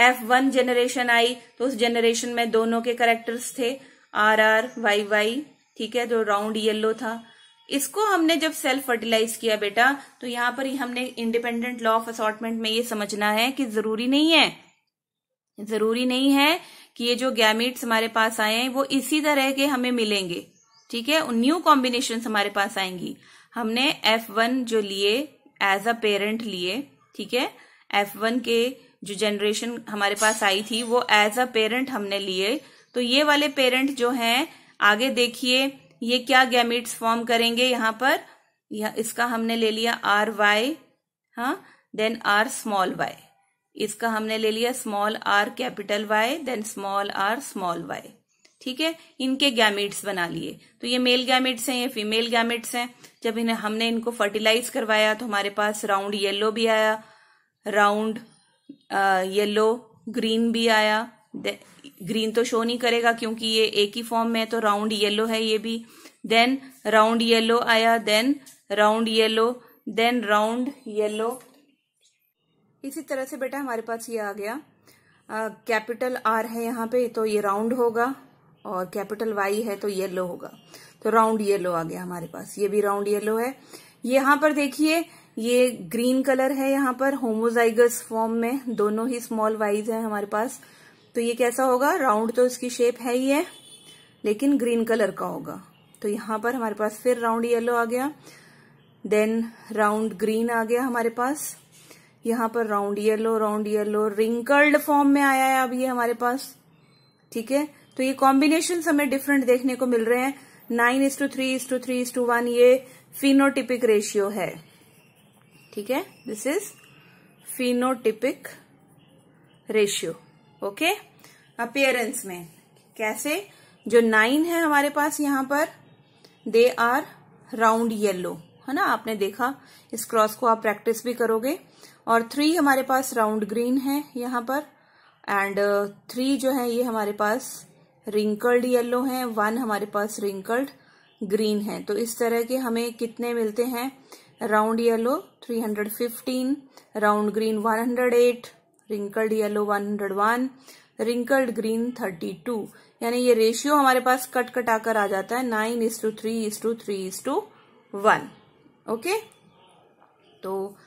A: F1 जनरेशन आई तो उस जनरेशन में दोनों के कैरेक्टर्स थे RR YY। ठीक है, जो राउंड येलो था, इसको हमने जब सेल्फ फर्टिलाइज किया बेटा, तो यहाँ पर ही हमने इंडिपेंडेंट लॉ ऑफ असॉर्टमेंट में ये समझना है कि जरूरी नहीं है कि ये जो गैमेट्स हमारे पास आए हैं वो इसी तरह के हमें मिलेंगे। ठीक है, न्यू कॉम्बिनेशन हमारे पास आएंगी। हमने F1 जो लिए एज अ पेरेंट लिए, ठीक है, F1 के जो जनरेशन हमारे पास आई थी वो एज अ पेरेंट हमने लिए। तो ये वाले पेरेंट जो हैं, आगे देखिए ये क्या गैमेट्स फॉर्म करेंगे यहाँ पर, इसका हमने ले लिया RY, हाँ, देन R स्मॉल y, इसका हमने ले लिया small r capital Y, then small r small y। ठीक है, इनके गैमेट्स बना लिए। तो ये मेल गैमेट्स हैं, ये फीमेल गैमेट्स हैं। जब हमने इनको फर्टिलाइज करवाया तो हमारे पास राउंड येलो भी आया, राउंड येलो ग्रीन भी आया। ग्रीन तो शो नहीं करेगा क्योंकि ये एक ही फॉर्म में है, तो राउंड येलो है ये भी। देन राउंड येलो आया, then round yellow, then round yellow. इसी तरह से बेटा हमारे पास ये आ गया, कैपिटल R है यहाँ पे तो ये राउंड होगा और कैपिटल Y है तो येलो होगा, तो राउंड येलो आ गया हमारे पास। ये भी राउंड येलो है। यहाँ पर देखिए ये ग्रीन कलर है, यहाँ पर होमोजाइगस फॉर्म में दोनों ही स्मॉल वाइज है हमारे पास। तो ये कैसा होगा, राउंड तो इसकी शेप है ही है लेकिन ग्रीन कलर का होगा। तो यहाँ पर हमारे पास फिर राउंड येलो आ गया, देन राउंड ग्रीन आ गया हमारे पास। यहाँ पर राउंड येलो रिंकल्ड फॉर्म में आया है अब ये हमारे पास। ठीक है, तो ये कॉम्बिनेशन हमें डिफरेंट देखने को मिल रहे हैं। 9:3:3:1 ये फिनोटिपिक रेशियो है। ठीक है, this is phenotypic ratio. Okay, appearance में कैसे, जो 9 है हमारे पास यहाँ पर दे आर राउंड येलो, है ना, आपने देखा, इस क्रॉस को आप प्रैक्टिस भी करोगे। और 3 हमारे पास राउंड ग्रीन है यहाँ पर, एंड 3 जो है ये हमारे पास रिंकल्ड येलो है, 1 हमारे पास रिंकल्ड ग्रीन है। तो इस तरह के हमें कितने मिलते हैं, round yellow 315, round green 108, wrinkled yellow 101, wrinkled green 32। यानी ये रेशियो हमारे पास कट कटाकर आ जाता है 9:3:3:1। ओके, तो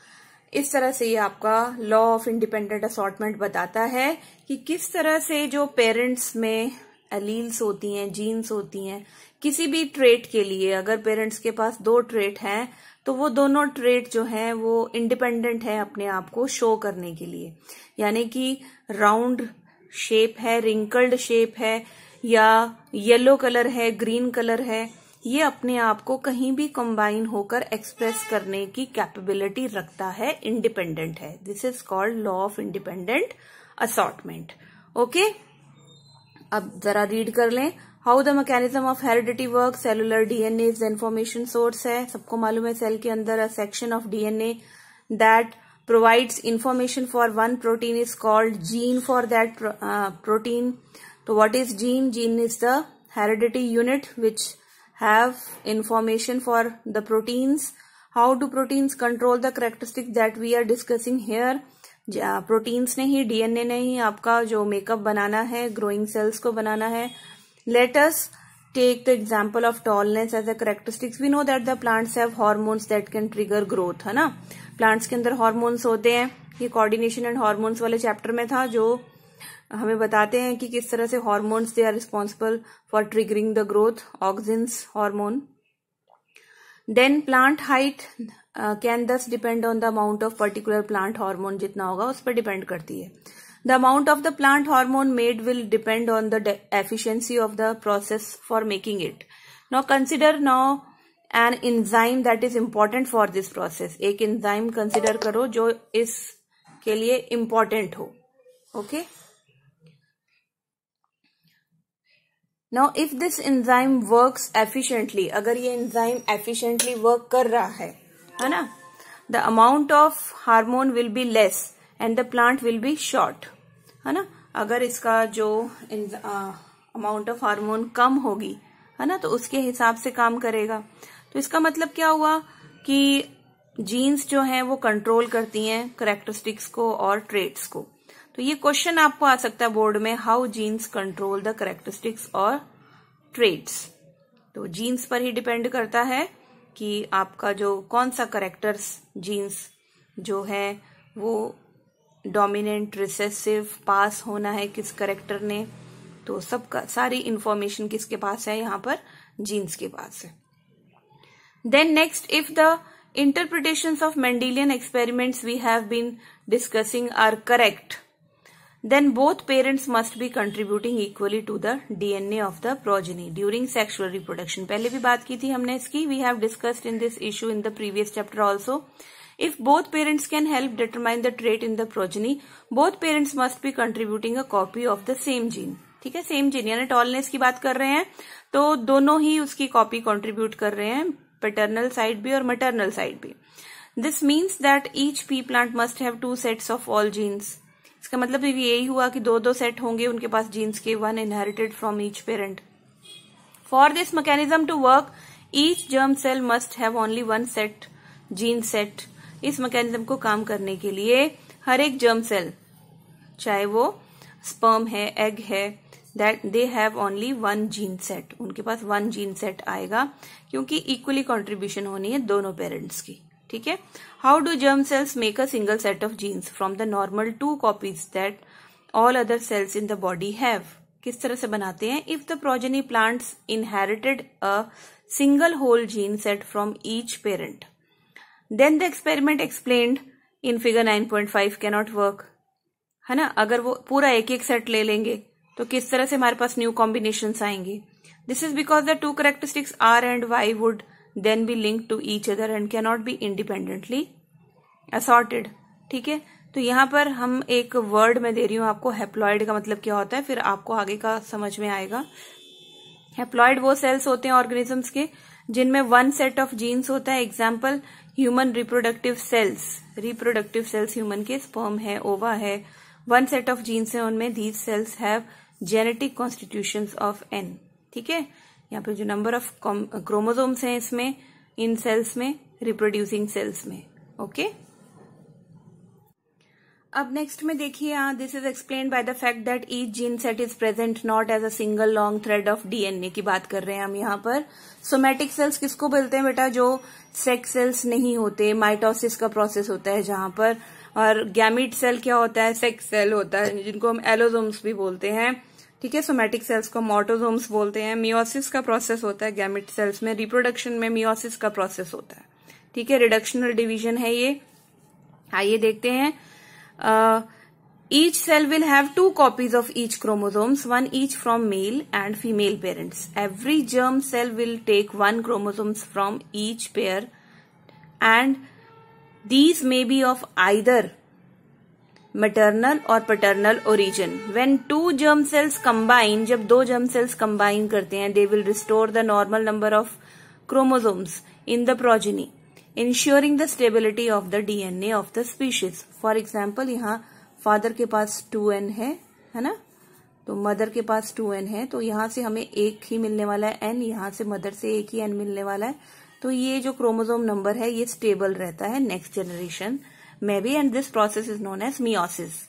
A: इस तरह से ये आपका लॉ ऑफ इंडिपेंडेंट असॉर्टमेंट बताता है कि किस तरह से जो पेरेंट्स में एलील्स होती हैं, जीन्स होती हैं, किसी भी ट्रेट के लिए अगर पेरेंट्स के पास 2 ट्रेट हैं तो वो दोनों ट्रेट जो हैं वो इंडिपेंडेंट है अपने आप को शो करने के लिए। यानी कि राउंड शेप है, रिंकल्ड शेप है, या येलो कलर है, ग्रीन कलर है, ये अपने आप को कहीं भी कंबाइन होकर एक्सप्रेस करने की कैपेबिलिटी रखता है, इंडिपेंडेंट है। This is called law of independent assortment. Okay, अब जरा रीड कर लें। How the mechanism of heredity work, cellular DNA is the information source है, सबको मालूम है सेल के अंदर a section of DNA that provides information for one protein is called gene for that protein. So what is gene? Gene is the heredity unit which have information for the proteins. How do proteins control the characteristics that we are discussing here? Proteins ने ही, DNA ने ही आपका जो makeup बनाना है, growing cells को बनाना है. Let us take the example of tallness as a characteristics. We know that the plants have hormones that can trigger growth, है ना. प्लांट्स के अंदर हार्मोन्स होते हैं. ये कोऑर्डिनेशन एंड हार्मोन्स वाले चैप्टर में था, जो हमें बताते हैं कि किस तरह से hormones they are responsible for triggering the growth. Auxins hormone. Then plant height can thus depend on the amount of particular plant hormone, जितना होगा उस पर डिपेंड करती है. The amount of the plant hormone made will depend on the efficiency of the process for making it. Now consider now an enzyme that is important for this process. एक एंजाइम कंसिडर करो जो इसके लिए इम्पोर्टेंट हो. Okay, now if this enzyme works efficiently, अगर ये एंजाइम एफिशिएंटली वर्क कर रहा है ना, the amount of hormone will be less and the plant will be short, है ना. अगर इसका जो अमाउंट ऑफ हार्मोन कम होगी, है ना, तो उसके हिसाब से काम करेगा. तो इसका मतलब क्या हुआ कि जीन्स जो हैं वो कंट्रोल करती हैं कैरेक्टरिस्टिक्स को और ट्रेट्स को. तो ये क्वेश्चन आपको आ सकता है बोर्ड में, how jeans control the characteristics और ट्रेट्स. तो जीन्स पर ही डिपेंड करता है कि आपका जो कौन सा कैरेक्टर्स जीन्स जो है वो डोमिनेंट, रिसेसिव, पास होना है किस कैरेक्टर ने. तो सबका सारी इंफॉर्मेशन किसके पास है, यहाँ पर जीन्स के पास है. Then next, if the interpretations of Mendelian experiments we have been discussing are correct, then both parents must be contributing equally to the DNA of the progeny during sexual reproduction. पहले भी बात की थी हमने इसकी. We have discussed in this issue in the previous chapter also. If both parents can help determine the trait in the progeny, both parents must be contributing a copy of the same gene. ठीक है, सेम जीन, यानी टॉलनेस की बात कर रहे हैं तो दोनों ही उसकी कॉपी कंट्रीब्यूट कर रहे हैं, पैटर्नल साइड भी और मैटरनल साइड भी. This means that each pea plant must have 2 sets of all genes. इसका मतलब यही हुआ कि 2-2 सेट होंगे उनके पास जीन्स के, 1 inherited from each parent. For this mechanism to work, each germ cell must have only 1 set gene set. इस मैकेनिज्म को काम करने के लिए हर एक जर्म सेल, चाहे वो स्पर्म है, एग है, that they have only 1 gene set. उनके पास 1 gene set आएगा क्योंकि इक्वली कंट्रीब्यूशन होनी है दोनों पेरेंट्स की. ठीक है. How do germ cells make a single set of genes from the normal 2 copies that all other cells in the body have. किस तरह से बनाते हैं? If the progeny plants inherited a single whole gene set from each parent, then the experiment explained in figure 9.5 cannot work, है ना. अगर वो पूरा एक सेट ले लेंगे तो किस तरह से हमारे पास न्यू कॉम्बिनेशंस आएंगे. This is because the 2 characteristics R and Y would then be linked to each other and can not be independently assorted. ठीक है. तो यहाँ पर हम एक वर्ड में दे रही हूँ आपको, हैप्लॉइड का मतलब क्या होता है, फिर आपको आगे का समझ में आएगा. हैप्लॉइड वो सेल्स होते हैं ऑर्गेनिजम्स के जिनमें 1 सेट ऑफ जीन्स होता है. Example, human reproductive cells. Reproductive cells human के, स्पर्म है, ओवा है, 1 सेट ऑफ जीन्स है उनमें. These cells have genetic constitutions of N. ठीक है. यहाँ पे जो नंबर ऑफ क्रोमोसोम्स हैं इसमें, इन सेल्स में, रिप्रोड्यूसिंग सेल्स में. ओके. अब नेक्स्ट में देखिए, this is explained by the fact that each gene set is present not as a single long thread of DNA की बात कर रहे हैं हम यहाँ पर. सोमैटिक सेल्स किसको बोलते हैं बेटा? जो सेक्स सेल्स नहीं होते, माइटोसिस का प्रोसेस होता है जहां पर. और गैमीट सेल क्या होता है? सेक्स सेल होता है, जिनको हम एलोसोम्स भी बोलते हैं. ठीक है. सोमैटिक सेल्स को ऑटोसोम्स बोलते हैं. मियोसिस का प्रोसेस होता है गैमीट सेल्स में. रिप्रोडक्शन में मियोसिस का प्रोसेस होता है. ठीक है. रिडक्शनल डिवीजन है ये. आइए देखते हैं. Each cell will have 2 copies of each chromosomes, 1 each from male and female parents. Every germ cell will take 1 chromosomes from each pair and these may be of either maternal और paternal origin. When 2 germ cells combine, जब 2 germ cells combine करते हैं, they will restore the normal number of chromosomes in the progeny, ensuring the stability of the DNA of the species. For example, यहाँ फादर के पास 2n है ना, तो मदर के पास 2n है, तो यहाँ से हमें एक ही मिलने वाला है n, यहाँ से मदर से एक ही n मिलने वाला है, तो ये जो क्रोमोसोम नंबर है ये स्टेबल रहता है नेक्स्ट जनरेशन में भी, and this process is known as meiosis.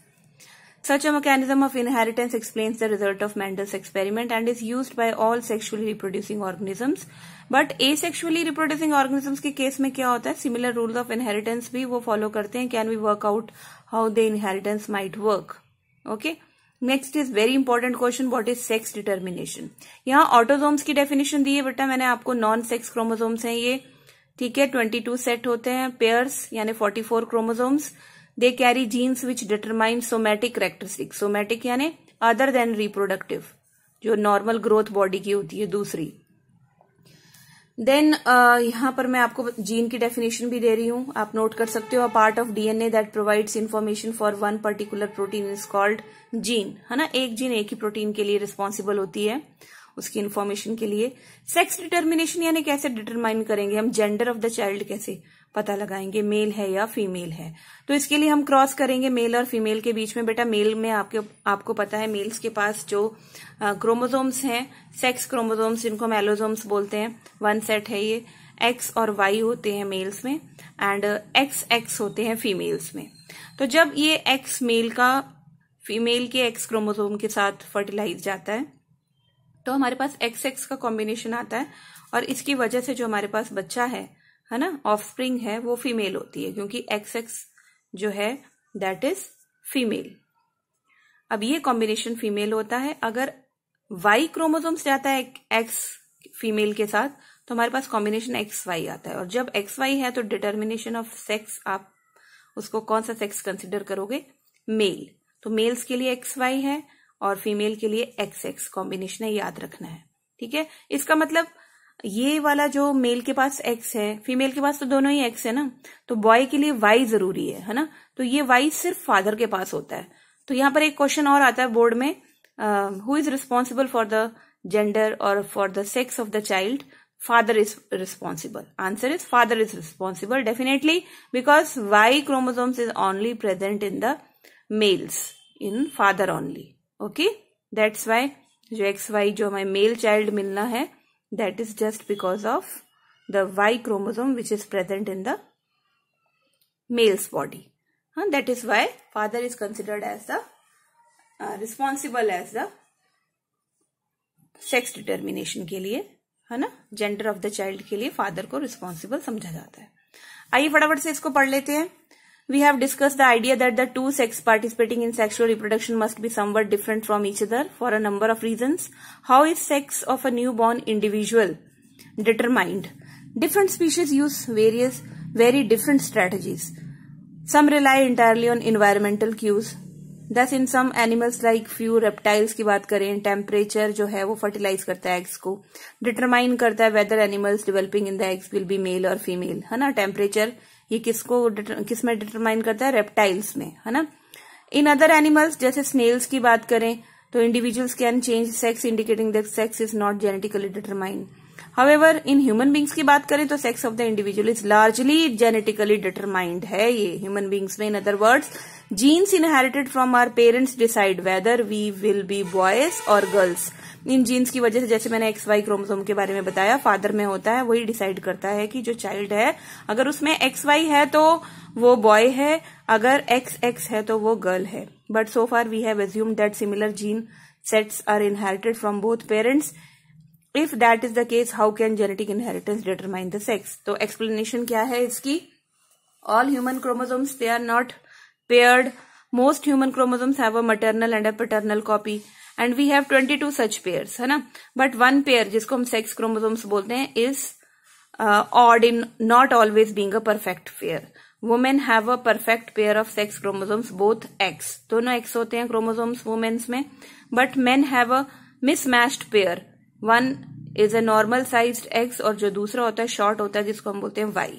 A: Such a mechanism of inheritance explains the result of Mendel's experiment and is used by all sexually reproducing organisms. But asexually reproducing organisms के केस में क्या होता है, similar rules of inheritance भी वो follow करते हैं. Can we work out how the inheritance might work? Okay. Next is very important question, what is sex determination? यहाँ ऑटोजोम्स की डेफिनेशन दी है बेटा मैंने आपको. नॉन सेक्स क्रोमोसोम्स हैं ये, ठीक है. 22 सेट होते हैं पेयर्स, यानी 44 chromosomes. They carry jeans which determine somatic characteristic. Somatic यानी अदर देन रिप्रोडक्टिव, जो नॉर्मल ग्रोथ बॉडी की होती है दूसरी. देन यहां पर मैं आपको जीन की डेफिनेशन भी दे रही हूं, आप नोट कर सकते हो. A part of DNA that provides information for one particular protein is called gene, है ना. एक जीन एक ही प्रोटीन के लिए रिस्पॉन्सिबल होती है, उसकी इन्फॉर्मेशन के लिए. सेक्स डिटर्मिनेशन यानी कैसे डिटरमाइन करेंगे हम, जेंडर ऑफ द चाइल्ड कैसे पता लगाएंगे, मेल है या फीमेल है. तो इसके लिए हम क्रॉस करेंगे मेल और फीमेल के बीच में. बेटा मेल में आपको पता है मेल्स के पास जो क्रोमोसोम्स हैं, सेक्स क्रोमोसोम्स जिनको हम एलोसोम्स बोलते हैं, 1 सेट है ये. एक्स और वाई होते हैं मेल्स में एंड एक्स होते हैं फीमेल्स में. तो जब ये एक्स मेल का फीमेल के एक्स क्रोमोसोम के साथ फर्टिलाइज जाता है तो हमारे पास एक्स का कॉम्बिनेशन आता है, और इसकी वजह से जो हमारे पास बच्चा है ना, ऑफस्प्रिंग है, वो फीमेल होती है, क्योंकि एक्स जो है दैट इज फीमेल. अब ये कॉम्बिनेशन फीमेल होता है. अगर वाई क्रोमोसोम्स जाता है एक्स फीमेल के साथ तो हमारे पास कॉम्बिनेशन एक्स वाई आता है. और जब एक्स वाई है तो डिटर्मिनेशन ऑफ सेक्स, आप उसको कौन सा सेक्स कंसिडर करोगे, मेल. तो मेल्स के लिए एक्स वाई है और फीमेल के लिए एक्स कॉम्बिनेशन है, याद रखना है, ठीक है. इसका मतलब ये वाला जो मेल के पास एक्स है, फीमेल के पास तो दोनों ही एक्स है ना, तो बॉय के लिए वाई जरूरी है ना. तो ये वाई सिर्फ फादर के पास होता है. तो यहां पर एक क्वेश्चन और आता है बोर्ड में, who is responsible for the gender और for the sex of the child. Father is responsible. Answer is father is responsible definitely, because Y chromosomes is only present in the males, in father only. Okay, that's why जो XY जो हमें male child मिलना है, that is just because of the Y chromosome which is present in the male's body. That is why father is considered as the responsible as the sex determination के लिए, है ना. जेंडर ऑफ द चाइल्ड के लिए फादर को रिस्पॉन्सिबल समझा जाता है. आइए फटाफट से इसको पढ़ लेते हैं. We have discuss the idea that the 2 sex participating in sexual reproduction must be somewhat different from each other for a number of reasons. How is sex of a new born individual determined? Different species use very different strategies. Some rely entirely on environmental cues. Thus in some animals like few reptiles की बात करें, टेम्परेचर जो है वो फर्टिलाइज करता है एग्स को, डिटरमाइन करता है whether animals developing in the eggs will be male और फीमेल, है ना. टेम्परेचर ये किस में डिटरमाइन करता है, रेप्टाइल्स में, है ना. इन अदर एनिमल्स जैसे स्नेल्स की बात करें तो individuals can change sex indicating that sex is not genetically determined. However in human beings की बात करें तो sex of the individual is largely genetically determined है ये ह्यूमन बींग्स में. In other words, genes inherited from our parents decide whether we will be boys और गर्ल्स. इन जीन्स की वजह से, जैसे मैंने एक्स वाई क्रोमोसोम के बारे में बताया, फादर में होता है, वही डिसाइड करता है कि जो चाइल्ड है अगर उसमें एक्स वाई है तो वो बॉय है, अगर एक्स है तो वो गर्ल है. But so far we have assumed that similar gene sets are inherited from both parents. If that is the case, how can genetic inheritance determine the sex? तो explanation क्या है इसकी? All human chromosomes, they are not paired. Most human chromosomes have a maternal and a paternal copy, and we have 22 such pairs, है ना. But one pair, जिसको हम sex chromosomes बोलते हैं, is odd in not always being a perfect pair. Women have a perfect pair of sex chromosomes, both X. दोनों X होते हैं chromosomes women's में, but men have a mismatched pair. One is a normal sized X और जो दूसरा होता है शॉर्ट होता है जिसको हम बोलते हैं Y.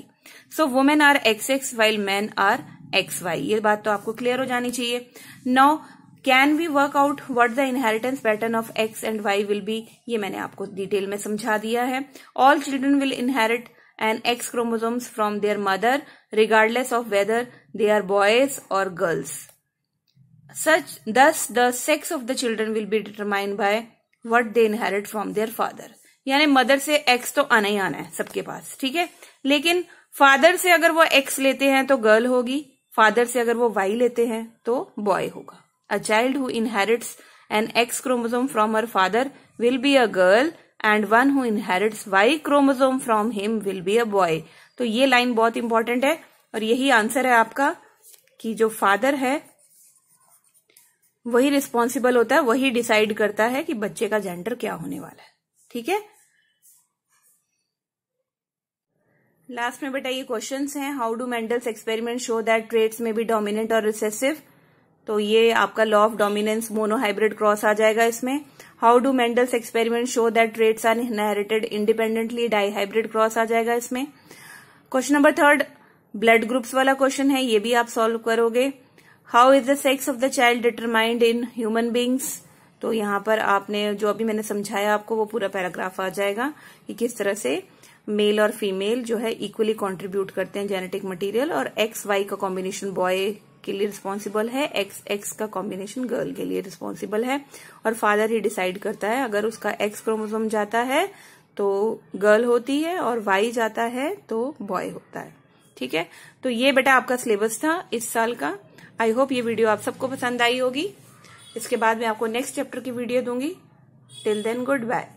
A: So women are XX while men are X Y. ये बात तो आपको क्लियर हो जानी चाहिए। Now can we work out what the inheritance pattern of X and Y will be, ये मैंने आपको डिटेल में समझा दिया है। All children will inherit an X chromosomes from their mother regardless of whether they are boys और girls. Such that the sex of the children will be determined by what they inherit from their father. यानी मदर से एक्स तो आना ही आना है सबके पास, ठीक है, लेकिन फादर से अगर वो एक्स लेते हैं तो गर्ल होगी, फादर से अगर वो वाई लेते हैं तो बॉय होगा। A child who inherits an X chromosome from her father will be a girl and one who inherits Y chromosome from him will be a boy। तो ये लाइन बहुत इंपॉर्टेंट है और यही आंसर है आपका कि जो फादर है वही रिस्पॉन्सिबल होता है, वही डिसाइड करता है कि बच्चे का जेंडर क्या होने वाला है, ठीक है। लास्ट में बेटा ये क्वेश्चंस हैं। How do Mendel's experiment show that traits may be dominant और रिसेसिव, तो ये आपका law of dominance monohybrid cross आ जाएगा इसमें। How do Mendel's experiment show that traits are inherited independently, dihybrid cross आ जाएगा इसमें। क्वेश्चन नंबर 3 ब्लड ग्रुप्स वाला क्वेश्चन है, ये भी आप सॉल्व करोगे। How is the sex of the child determined in human beings, तो यहाँ पर आपने जो अभी मैंने समझाया आपको वो पूरा पैराग्राफ आ जाएगा कि किस तरह से मेल और फीमेल जो है इक्वली कंट्रीब्यूट करते हैं जेनेटिक मटेरियल, और एक्स वाई का कॉम्बिनेशन बॉय के लिए रिस्पॉन्सिबल है, एक्स एक्स का कॉम्बिनेशन गर्ल के लिए रिस्पॉन्सिबल है, और फादर ही डिसाइड करता है अगर उसका एक्स क्रोमोसोम जाता है तो गर्ल होती है और वाई जाता है तो बॉय होता है, ठीक है। तो ये बेटा आपका सिलेबस था इस साल का। आई होप ये वीडियो आप सबको पसंद आई होगी। इसके बाद मैं आपको नेक्स्ट चैप्टर की वीडियो दूंगी। Till then good bye.